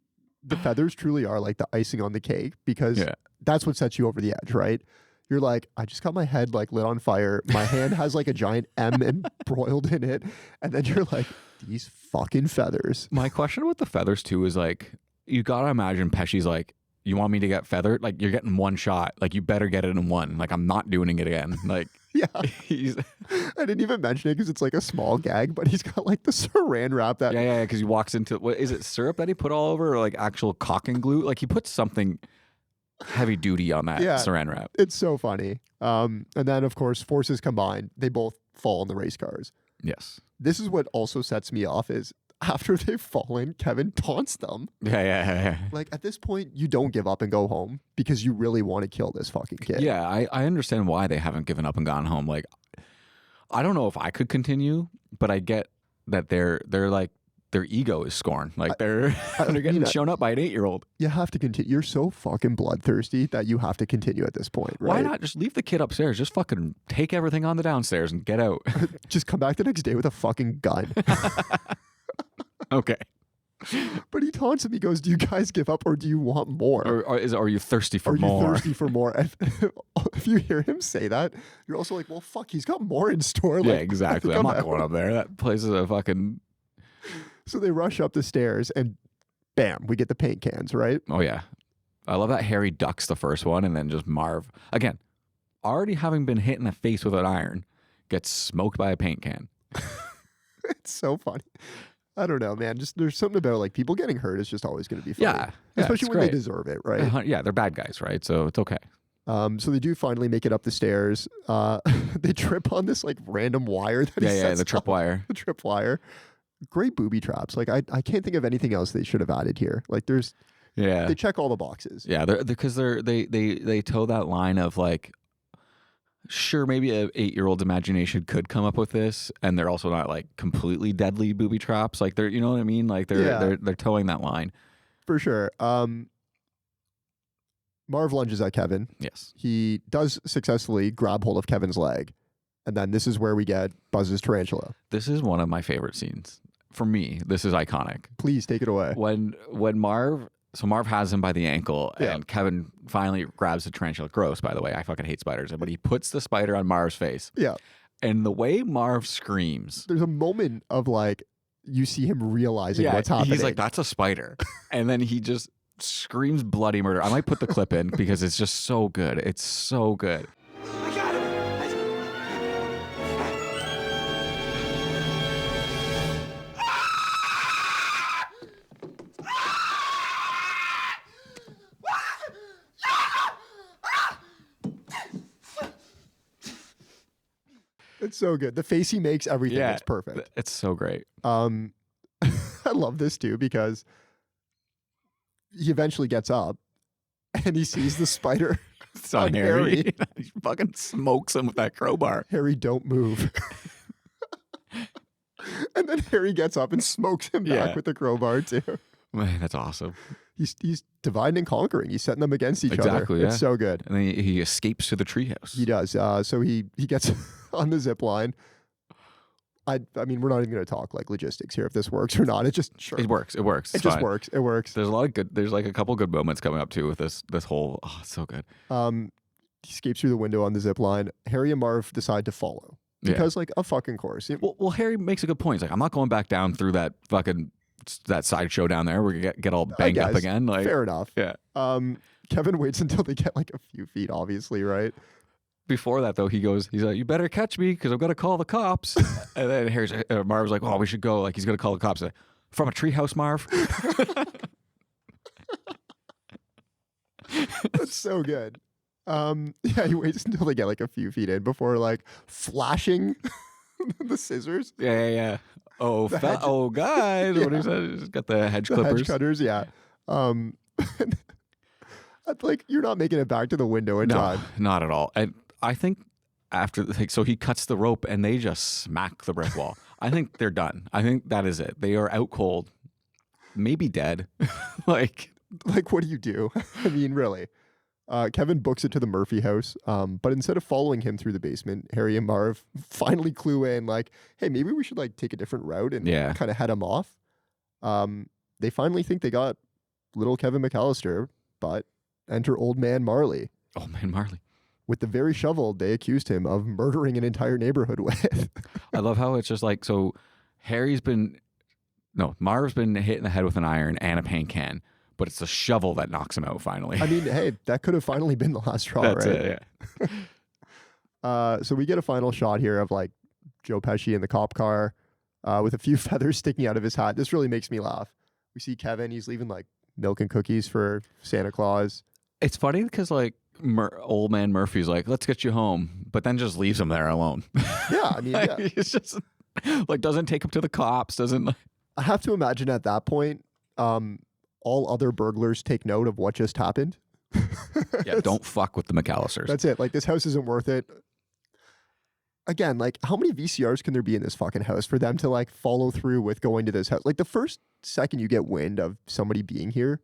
the feathers truly are like the icing on the cake, because that's what sets you over the edge, right? You're like, I just got my head like lit on fire. My hand has like a giant M embroiled in it. And then you're like, these fucking feathers. My question with the feathers too is like, you gotta imagine Pesci's like, you want me to get feathered? Like, you're getting one shot. Like, you better get it in one. Like, I'm not doing it again. Like, yeah. I didn't even mention it because it's like a small gag, but he's got like the saran wrap that. Yeah, because he walks into, what is it, syrup that he put all over, or like actual caulking glue? Like, he puts something heavy duty on that saran wrap. It's so funny. And then, of course, forces combined, they both fall in the race cars. Yes. This is what also sets me off is after they've fallen, Kevin taunts them. Yeah. Like, at this point, you don't give up and go home because you really want to kill this fucking kid. Yeah, I understand why they haven't given up and gone home. Like, I don't know if I could continue, but I get that they're like, their ego is scorned. Like, they're getting shown up by an 8-year-old. You have to continue. You're so fucking bloodthirsty that you have to continue at this point, right? Why not just leave the kid upstairs? Just fucking take everything on the downstairs and get out. Just come back the next day with a fucking gun. Okay. But he taunts him. He goes, "Do you guys give up or do you want more? Or are you thirsty for more? Are you thirsty for more?" If you hear him say that, you're also like, well, fuck, he's got more in store. Yeah, Like, exactly. I'm not going up there. That place is a fucking... So they rush up the stairs and bam, we get the paint cans, right? Oh, yeah. I love that Harry ducks the first one and then just Marv, again, already having been hit in the face with an iron, gets smoked by a paint can. It's so funny. I don't know, man. Just there's something about like people getting hurt is just always going to be funny. Yeah, especially when great. they deserve it, right? Yeah, they're bad guys, right? So it's okay. So they do finally make it up the stairs. They trip on this like random wire that the trip wire. The trip wire. Great booby traps. Like I can't think of anything else they should have added here. Like there's they check all the boxes. Yeah, because they toe that line of like, sure, maybe an 8-year-old's imagination could come up with this, and they're also not like completely deadly booby traps. Like they're, you know what I mean? Like they're towing that line for sure. Marv lunges at Kevin. Yes, he does successfully grab hold of Kevin's leg, and then this is where we get Buzz's tarantula. This is one of my favorite scenes. For me, this is iconic. Please take it away. When Marv has him by the ankle, and Kevin finally grabs the tarantula. Gross, by the way. I fucking hate spiders. But he puts the spider on Marv's face. Yeah. And the way Marv screams. There's a moment of like, you see him realizing what's happening. He's like, that's a spider. And then he just screams bloody murder. I might put the clip in because it's just so good. It's so good. I got him. It's so good. The face he makes, everything is perfect. It's so great. I love this too because he eventually gets up and he sees the spider. It's on Harry. He fucking smokes him with that crowbar. Harry, don't move. And then Harry gets up and smokes him back with the crowbar too. Man, that's awesome. He's dividing and conquering. He's setting them against each other. Exactly. It's so good. And then he escapes to the treehouse. He does. So he gets on the zip line. I mean, we're not even going to talk like logistics here if this works or not. It just It works. It works. It just works. It works. There's a lot of good. There's like a couple good moments coming up too with this whole. Oh, it's so good. He escapes through the window on the zip line. Harry and Marv decide to follow because like a fucking course. Well, Harry makes a good point. He's like, I'm not going back down through that sideshow down there. We're gonna get all banged up again. Like, fair enough. Yeah. Kevin waits until they get like a few feet, obviously, right? Before that, though, he's like, you better catch me because I'm going to call the cops. And then Marv's like, oh, we should go. Like, he's going to call the cops. Like, from a treehouse, Marv? That's so good. Yeah, he waits until they get like a few feet in before like flashing the scissors. Yeah. Oh, guys. What he said? He's got the hedge clippers. Hedge cutters, yeah. Like, you're not making it back to the window in time. Not at all. And I think after so he cuts the rope and they just smack the brick wall. I think they're done. I think that is it. They are out cold, maybe dead. like what do you do? I mean, really. Kevin books it to the Murphy house, but instead of following him through the basement, Harry and Marv finally clue in, like, hey, maybe we should like take a different route and kind of head him off. They finally think they got little Kevin McAllister, but enter old man Marley. Old man Marley. With the very shovel they accused him of murdering an entire neighborhood with. I love how it's just like, so Marv's been hit in the head with an iron and a paint can, but it's the shovel that knocks him out finally. I mean, hey, that could have finally been the last straw, That's right? it, yeah. So we get a final shot here of like Joe Pesci in the cop car with a few feathers sticking out of his hat. This really makes me laugh. We see Kevin, he's leaving like milk and cookies for Santa Claus. It's funny because like old man Murphy's like, let's get you home, but then just leaves him there alone. Yeah, I mean, like, yeah. It's just like doesn't take him to the cops, doesn't. I have to imagine at that point, all other burglars take note of what just happened. Yeah, don't fuck with the McAllisters. That's it. Like, this house isn't worth it. Again, like, how many VCRs can there be in this fucking house for them to like follow through with going to this house? Like, the first second you get wind of somebody being here,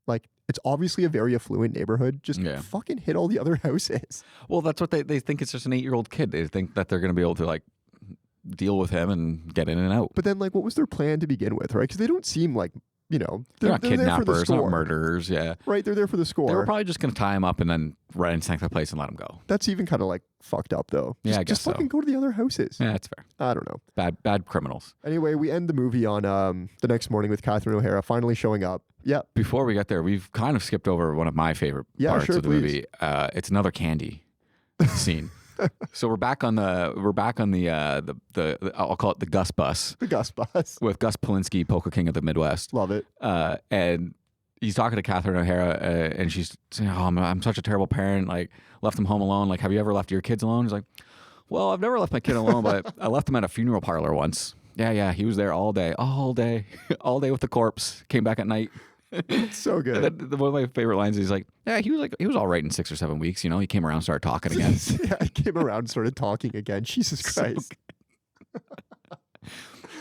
like, it's obviously a very affluent neighborhood. Just fucking hit all the other houses. Well, that's what they think. It's just an 8-year-old kid. They think that they're going to be able to like deal with him and get in and out. But then, like, what was their plan to begin with, right? Because they don't seem like, you know, they're not kidnappers, not murderers. Yeah, right. They're there for the score. They were probably just going to tie him up and then ransack the place and let him go. That's even kind of like fucked up, though. Yeah, I guess just fucking go to the other houses. Yeah, that's fair. I don't know. Bad criminals. Anyway, we end the movie on the next morning with Catherine O'Hara finally showing up. Yeah. Before we get there, we've kind of skipped over one of my favorite parts of the movie. It's another candy scene. So we're back on the I'll call it the Gus bus. The Gus bus with Gus Polinski, Polka King of the Midwest. Love it. And he's talking to Catherine O'Hara, and she's saying, "Oh, I'm such a terrible parent. Like, left them home alone. Like, have you ever left your kids alone?" He's like, "Well, I've never left my kid alone, but I left him at a funeral parlor once. Yeah, he was there all day with the corpse. Came back at night." So good. And then one of my favorite lines is like, he was all right in 6 or 7 weeks. You know, he came around, started talking again. Yeah, he came around, and started talking again. Jesus Christ.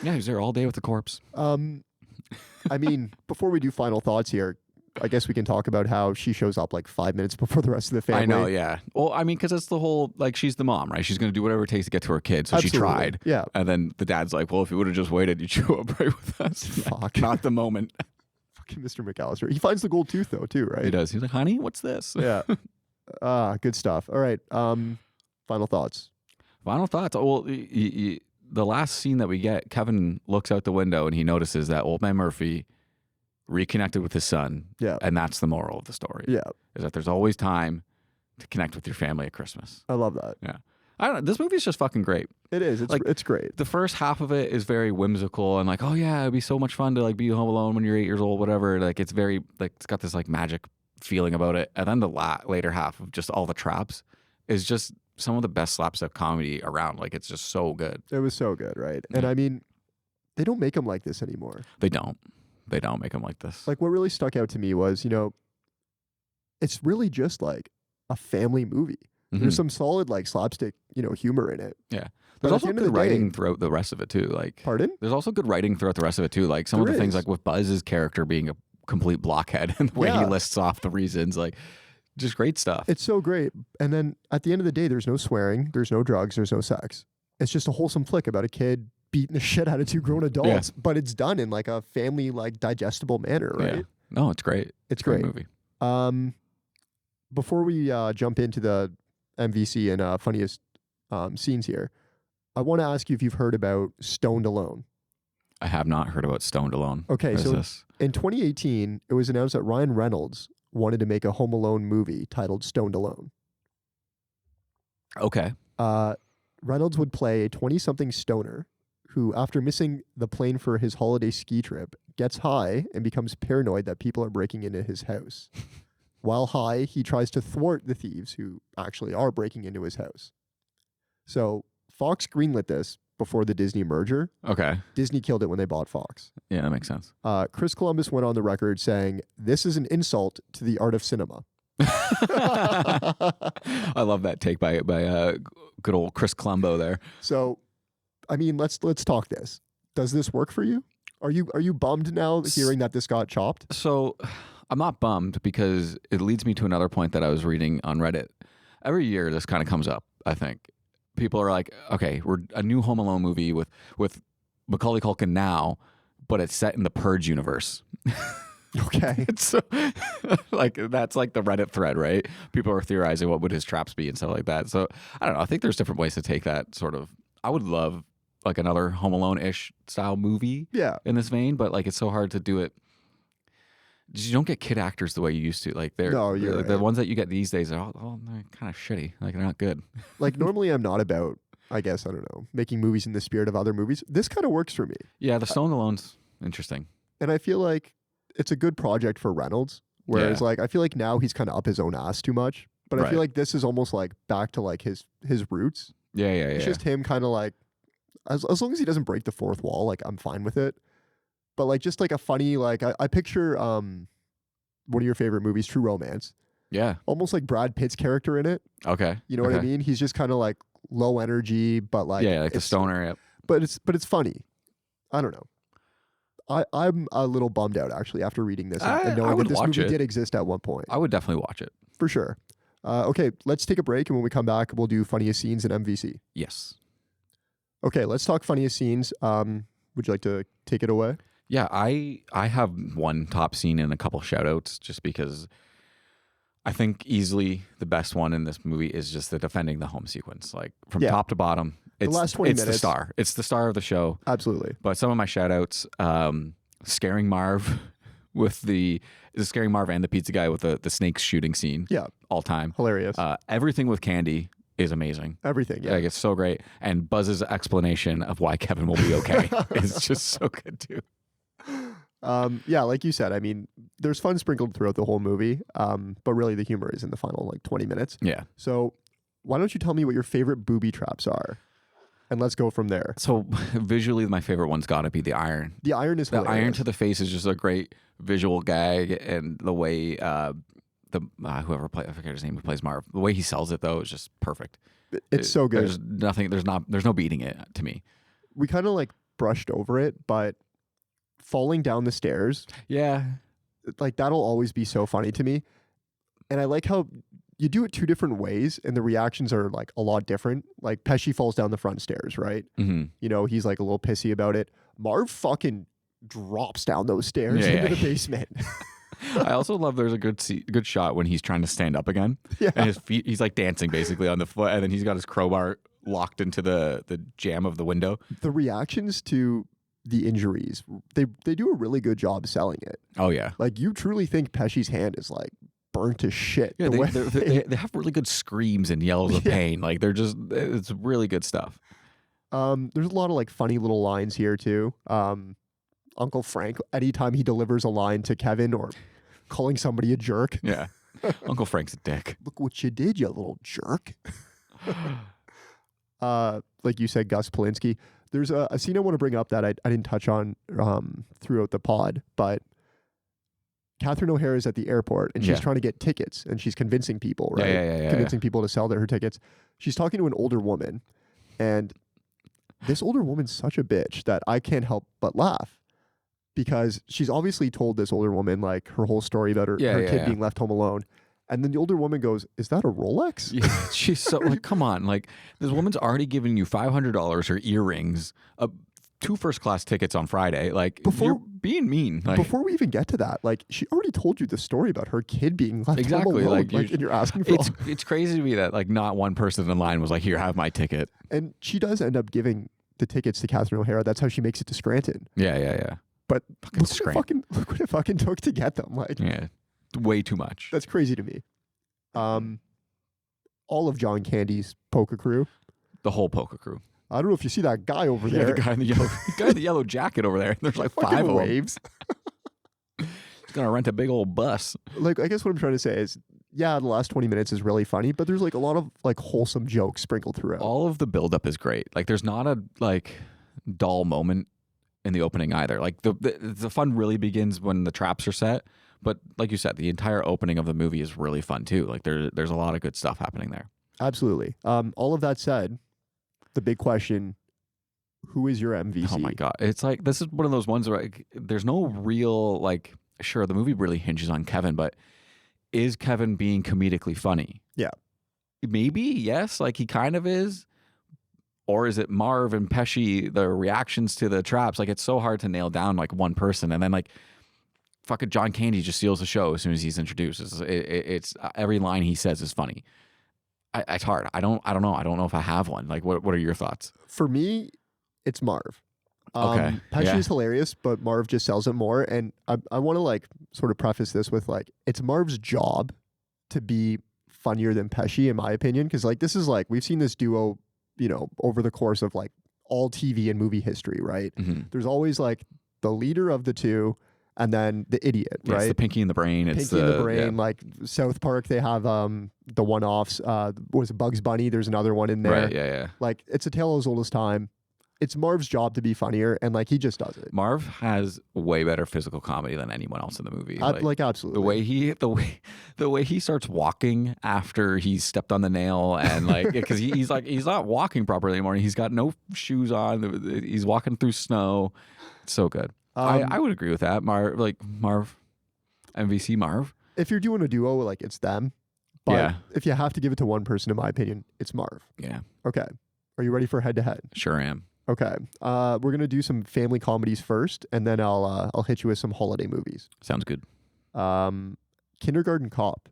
Yeah, he was there all day with the corpse. I mean, before we do final thoughts here, I guess we can talk about how she shows up like 5 minutes before the rest of the family. I know, yeah. Well, I mean, because it's the whole, like, she's the mom, right? She's going to do whatever it takes to get to her kid. So Absolutely. She tried. Yeah. And then the dad's like, well, if you would have just waited, you'd show up right with us. Fuck. Not the moment. Fucking Mr. McAllister. He finds the gold tooth, though, too, right? He does. He's like, honey, what's this? Yeah. Good stuff. All right. Final thoughts. Final thoughts. Well, the last scene that we get, Kevin looks out the window and he notices that old man Murphy reconnected with his son. Yeah. And that's the moral of the story. Yeah. Is that there's always time to connect with your family at Christmas. I love that. Yeah. I don't know. This movie's just fucking great. It is. It's great. The first half of it is very whimsical and like, oh yeah, it'd be so much fun to like be home alone when you're 8 years old, whatever. Like it's very like it's got this like magic feeling about it. And then the later half of just all the traps is just some of the best slapstick comedy around. Like it's just so good. It was so good, right? And I mean, they don't make them like this anymore. They don't make them like this. Like what really stuck out to me was, you know, it's really just like a family movie. There's some solid like slapstick, you know, humor in it. Yeah. There's also good writing throughout the rest of it too. Like, pardon? There's also good writing throughout the rest of it too. Like some of the things like with Buzz's character being a complete blockhead and the way he lists off the reasons, like just great stuff. It's so great. And then at the end of the day, there's no swearing, there's no drugs, there's no sex. It's just a wholesome flick about a kid beating the shit out of 2 grown adults, but it's done in like a family, like digestible manner, right? Yeah. No, it's great. It's a great movie. Before we jump into the MVC and funniest scenes here, I want to ask you if you've heard about Stoned Alone. I have not heard about Stoned Alone. Okay, so in 2018, it was announced that Ryan Reynolds wanted to make a Home Alone movie titled Stoned Alone. Okay. Reynolds would play a 20-something stoner who, after missing the plane for his holiday ski trip, gets high and becomes paranoid that people are breaking into his house. While high, he tries to thwart the thieves who actually are breaking into his house. So Fox greenlit this before the Disney merger. Okay. Disney killed it when they bought Fox. Yeah, that makes sense. Chris Columbus went on the record saying, "This is an insult to the art of cinema." I love that take by good old Chris Colombo there. So, I mean, let's talk this. Does this work for you? Are you bummed now hearing that this got chopped? So, I'm not bummed because it leads me to another point that I was reading on Reddit. Every year, this kind of comes up. I think people are like, okay, we're a new Home Alone movie with Macaulay Culkin now, but it's set in the Purge universe. Okay. So, like, that's like the Reddit thread, right? People are theorizing what would his traps be and stuff like that. So, I don't know. I think there's different ways to take that sort of. I would love like another Home Alone-ish style movie in this vein, but like it's so hard to do it. You don't get kid actors the way you used to. Like the ones that you get these days are they're kind of shitty. Like they're not good. Like normally I'm not about, I guess, I don't know, making movies in the spirit of other movies. This kind of works for me. Yeah, the Stone Alone's interesting. And I feel like it's a good project for Reynolds. Whereas like I feel like now he's kind of up his own ass too much. But I feel like this is almost like back to like his roots. Yeah. It's just him kind of like, as long as he doesn't break the fourth wall, like I'm fine with it. But like just like a funny, like I picture one of your favorite movies, True Romance. Yeah. Almost like Brad Pitt's character in it. Okay. You know what I mean? He's just kind of like low energy, but like like the stoner. Yep. But it's funny. I don't know. I'm a little bummed out actually after reading this and knowing that this movie did exist at one point. I would definitely watch it. For sure. Okay, let's take a break, and when we come back, we'll do funniest scenes in MVC. Yes. Okay, let's talk funniest scenes. Would you like to take it away? Yeah, I have one top scene and a couple shout outs just because I think easily the best one in this movie is just the defending the home sequence. Like from top to bottom. It's the last 20 minutes. The star. It's the star of the show. Absolutely. But some of my shout outs, scaring Marv with scaring Marv and the pizza guy with the snakes shooting scene. Yeah. All time. Hilarious. Everything with Candy is amazing. Everything, yeah. Like, it's so great. And Buzz's explanation of why Kevin will be okay is just so good too. Yeah, like you said, I mean, there's fun sprinkled throughout the whole movie, but really the humor is in the final like 20 minutes. Yeah. So why don't you tell me what your favorite booby traps are? And let's go from there. So visually, my favorite one's got to be the iron. The iron is hilarious. The iron to the face is just a great visual gag, and the way whoever I forget his name, who plays Marv, the way he sells it though is just perfect. It's so good. There's no beating it to me. We kind of like brushed over it, but falling down the stairs, like that'll always be so funny to me. And I like how you do it two different ways, and the reactions are like a lot different. Like Pesci falls down the front stairs, right? Mm-hmm. You know, he's like a little pissy about it. Marv fucking drops down those stairs into the basement. I also love there's a good shot when he's trying to stand up again. Yeah. And his feet, he's like dancing basically on the foot, and then he's got his crowbar locked into the jamb of the window. The reactions to the injuries, they do a really good job selling it. Oh yeah. Like you truly think Pesci's hand is like burnt to shit. Yeah, they have really good screams and yells of pain. Like it's really good stuff. There's a lot of like funny little lines here too. Uncle Frank, anytime he delivers a line to Kevin or calling somebody a jerk. Yeah. Uncle Frank's a dick. Look what you did, you little jerk. Like you said, Gus Polinski. There's a scene I want to bring up that I didn't touch on throughout the pod, but Catherine O'Hara is at the airport and she's trying to get tickets and she's convincing people, right? Convincing people to sell her tickets. She's talking to an older woman, and this older woman's such a bitch that I can't help but laugh. Because she's obviously told this older woman like her whole story about her kid being left home alone. And then the older woman goes, "Is that a Rolex?" Yeah, she's so like, come on. Like this woman's already giving you $500 or earrings, 2 first-class tickets on Friday. Like you're being mean. Like, before we even get to that, like she already told you the story about her kid being left home alone. Like and you're asking for it's crazy to me that like not one person in line was like, "Here, have my ticket." And she does end up giving the tickets to Catherine O'Hara. That's how she makes it to Scranton. Yeah. But look what it fucking took to get them. Like, yeah, way too much. That's crazy to me. All of John Candy's poker crew, the whole poker crew. I don't know if you see that guy over there. The guy in the yellow jacket over there. There's like 5 of waves. He's gonna rent a big old bus. Like, I guess what I'm trying to say is, yeah, the last 20 minutes is really funny, but there's like a lot of like wholesome jokes sprinkled throughout. All of the buildup is great. Like, there's not a like dull moment in the opening either. Like the fun really begins when the traps are set, But like you said, the entire opening of the movie is really fun too. Like there's a lot of good stuff happening there. Absolutely. All of that said, the big question: who is your MVC? Oh my god, it's like this is one of those ones where like, there's no real like. Sure, the movie really hinges on Kevin, but is Kevin being comedically funny? Yeah, maybe yes, like he kind of is. Or is it Marv and Pesci, the reactions to the traps? Like, it's so hard to nail down, like, one person. And then, like, fucking John Candy just steals the show as soon as he's introduced. It's every line he says is funny. It's hard. I don't know. I don't know if I have one. Like, what are your thoughts? For me, it's Marv. Okay. Pesci is hilarious, but Marv just sells it more. And I want to, like, sort of preface this with, like, it's Marv's job to be funnier than Pesci, in my opinion. Because, like, this is, like, we've seen this duo, you know, over the course of like all TV and movie history, right? Mm-hmm. There's always like the leader of the two and then the idiot, right? It's the Pinky in the Brain. It's Pinky in the Brain. Like South Park, they have the one-offs. Was it Bugs Bunny? There's another one in there. Right, yeah. Like it's a tale as old as time. It's Marv's job to be funnier, and like he just does it. Marv has way better physical comedy than anyone else in the movie. Like absolutely. The way he starts walking after he's stepped on the nail, and like because he's not walking properly anymore. He's got no shoes on. He's walking through snow. It's so good. I would agree with that. Marv, MVC Marv. If you're doing a duo, like it's them. But yeah. If you have to give it to one person, in my opinion, it's Marv. Yeah. Okay. Are you ready for head to head? Sure am. Okay. We're gonna do some family comedies first, and then I'll hit you with some holiday movies. Sounds good. Kindergarten Cop.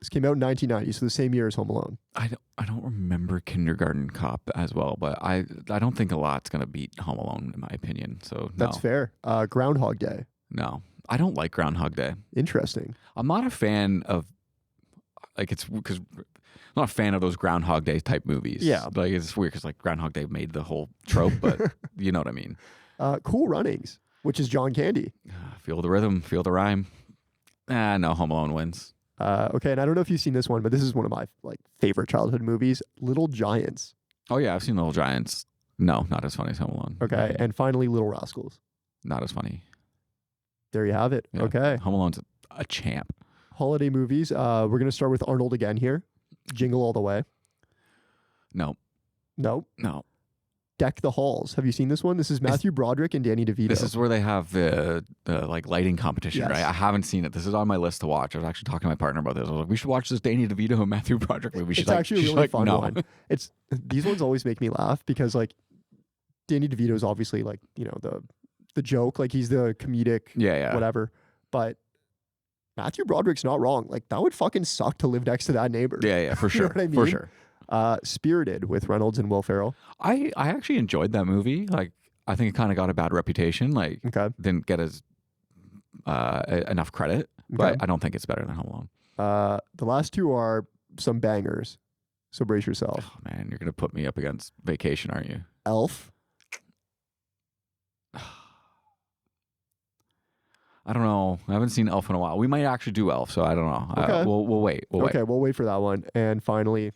This came out in 1990, so the same year as Home Alone. I don't remember Kindergarten Cop as well, but I don't think a lot's gonna beat Home Alone in my opinion. So no. That's fair. Groundhog Day. No, I don't like Groundhog Day. Interesting. I'm not a fan of like it's because. I'm not a fan of those Groundhog Day type movies. Yeah. Like it's weird because like Groundhog Day made the whole trope, but you know what I mean. Cool Runnings, which is John Candy. Feel the rhythm, feel the rhyme. No, Home Alone wins. Okay, and I don't know if you've seen this one, but this is one of my like favorite childhood movies, Little Giants. Oh yeah, I've seen Little Giants. No, not as funny as Home Alone. Okay, and finally Little Rascals. Not as funny. There you have it. Yeah. Okay. Home Alone's a champ. Holiday movies. We're gonna start with Arnold again here. Jingle All the Way. No. Deck the Halls. Have you seen this one? This is Matthew Broderick and Danny DeVito. This is where they have the like lighting competition, Yes. right? I haven't seen it. This is on my list to watch. I was actually talking to my partner about this. I was like, we should watch this Danny DeVito and Matthew Broderick movie. It's actually a really fun one. These ones always make me laugh because like Danny DeVito is obviously like, you know, the joke, like he's the comedic whatever. But Matthew Broderick's not wrong. Like that would fucking suck to live next to that neighbor. Yeah, for sure. You know what I mean? For sure. Spirited with Reynolds and Will Ferrell. I actually enjoyed that movie. Like I think it kind of got a bad reputation. Like didn't get as enough credit. But I don't think it's better than Home Alone. The last two are some bangers. So brace yourself. Oh man, you're gonna put me up against Vacation, aren't you? Elf. I don't know. I haven't seen Elf in a while. We might actually do Elf, so I don't know. Okay. We'll wait. We'll wait for that one. And finally,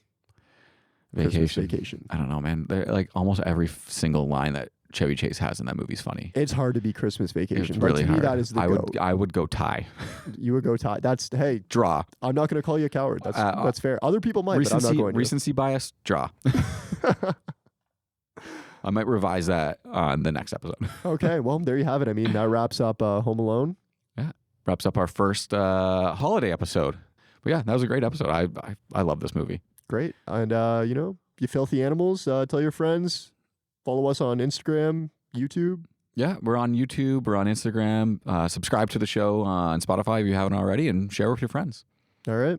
Vacation. I don't know, man. They're like almost every single line that Chevy Chase has in that movie's funny. It's hard to be Christmas Vacation. It's but really to me, hard. that is the goat. I would go tie. You would go tie. That's draw. I'm not going to call you a coward. That's fair. Other people might, but I'm not going to. Recency bias. Draw. I might revise that on the next episode. Okay, well, there you have it. I mean, that wraps up Home Alone. Yeah, wraps up our first holiday episode. But yeah, that was a great episode. I love this movie. Great. And, you know, you filthy animals, tell your friends. Follow us on Instagram, YouTube. Yeah, we're on YouTube. We're on Instagram. Subscribe to the show on Spotify if you haven't already, and share with your friends. All right.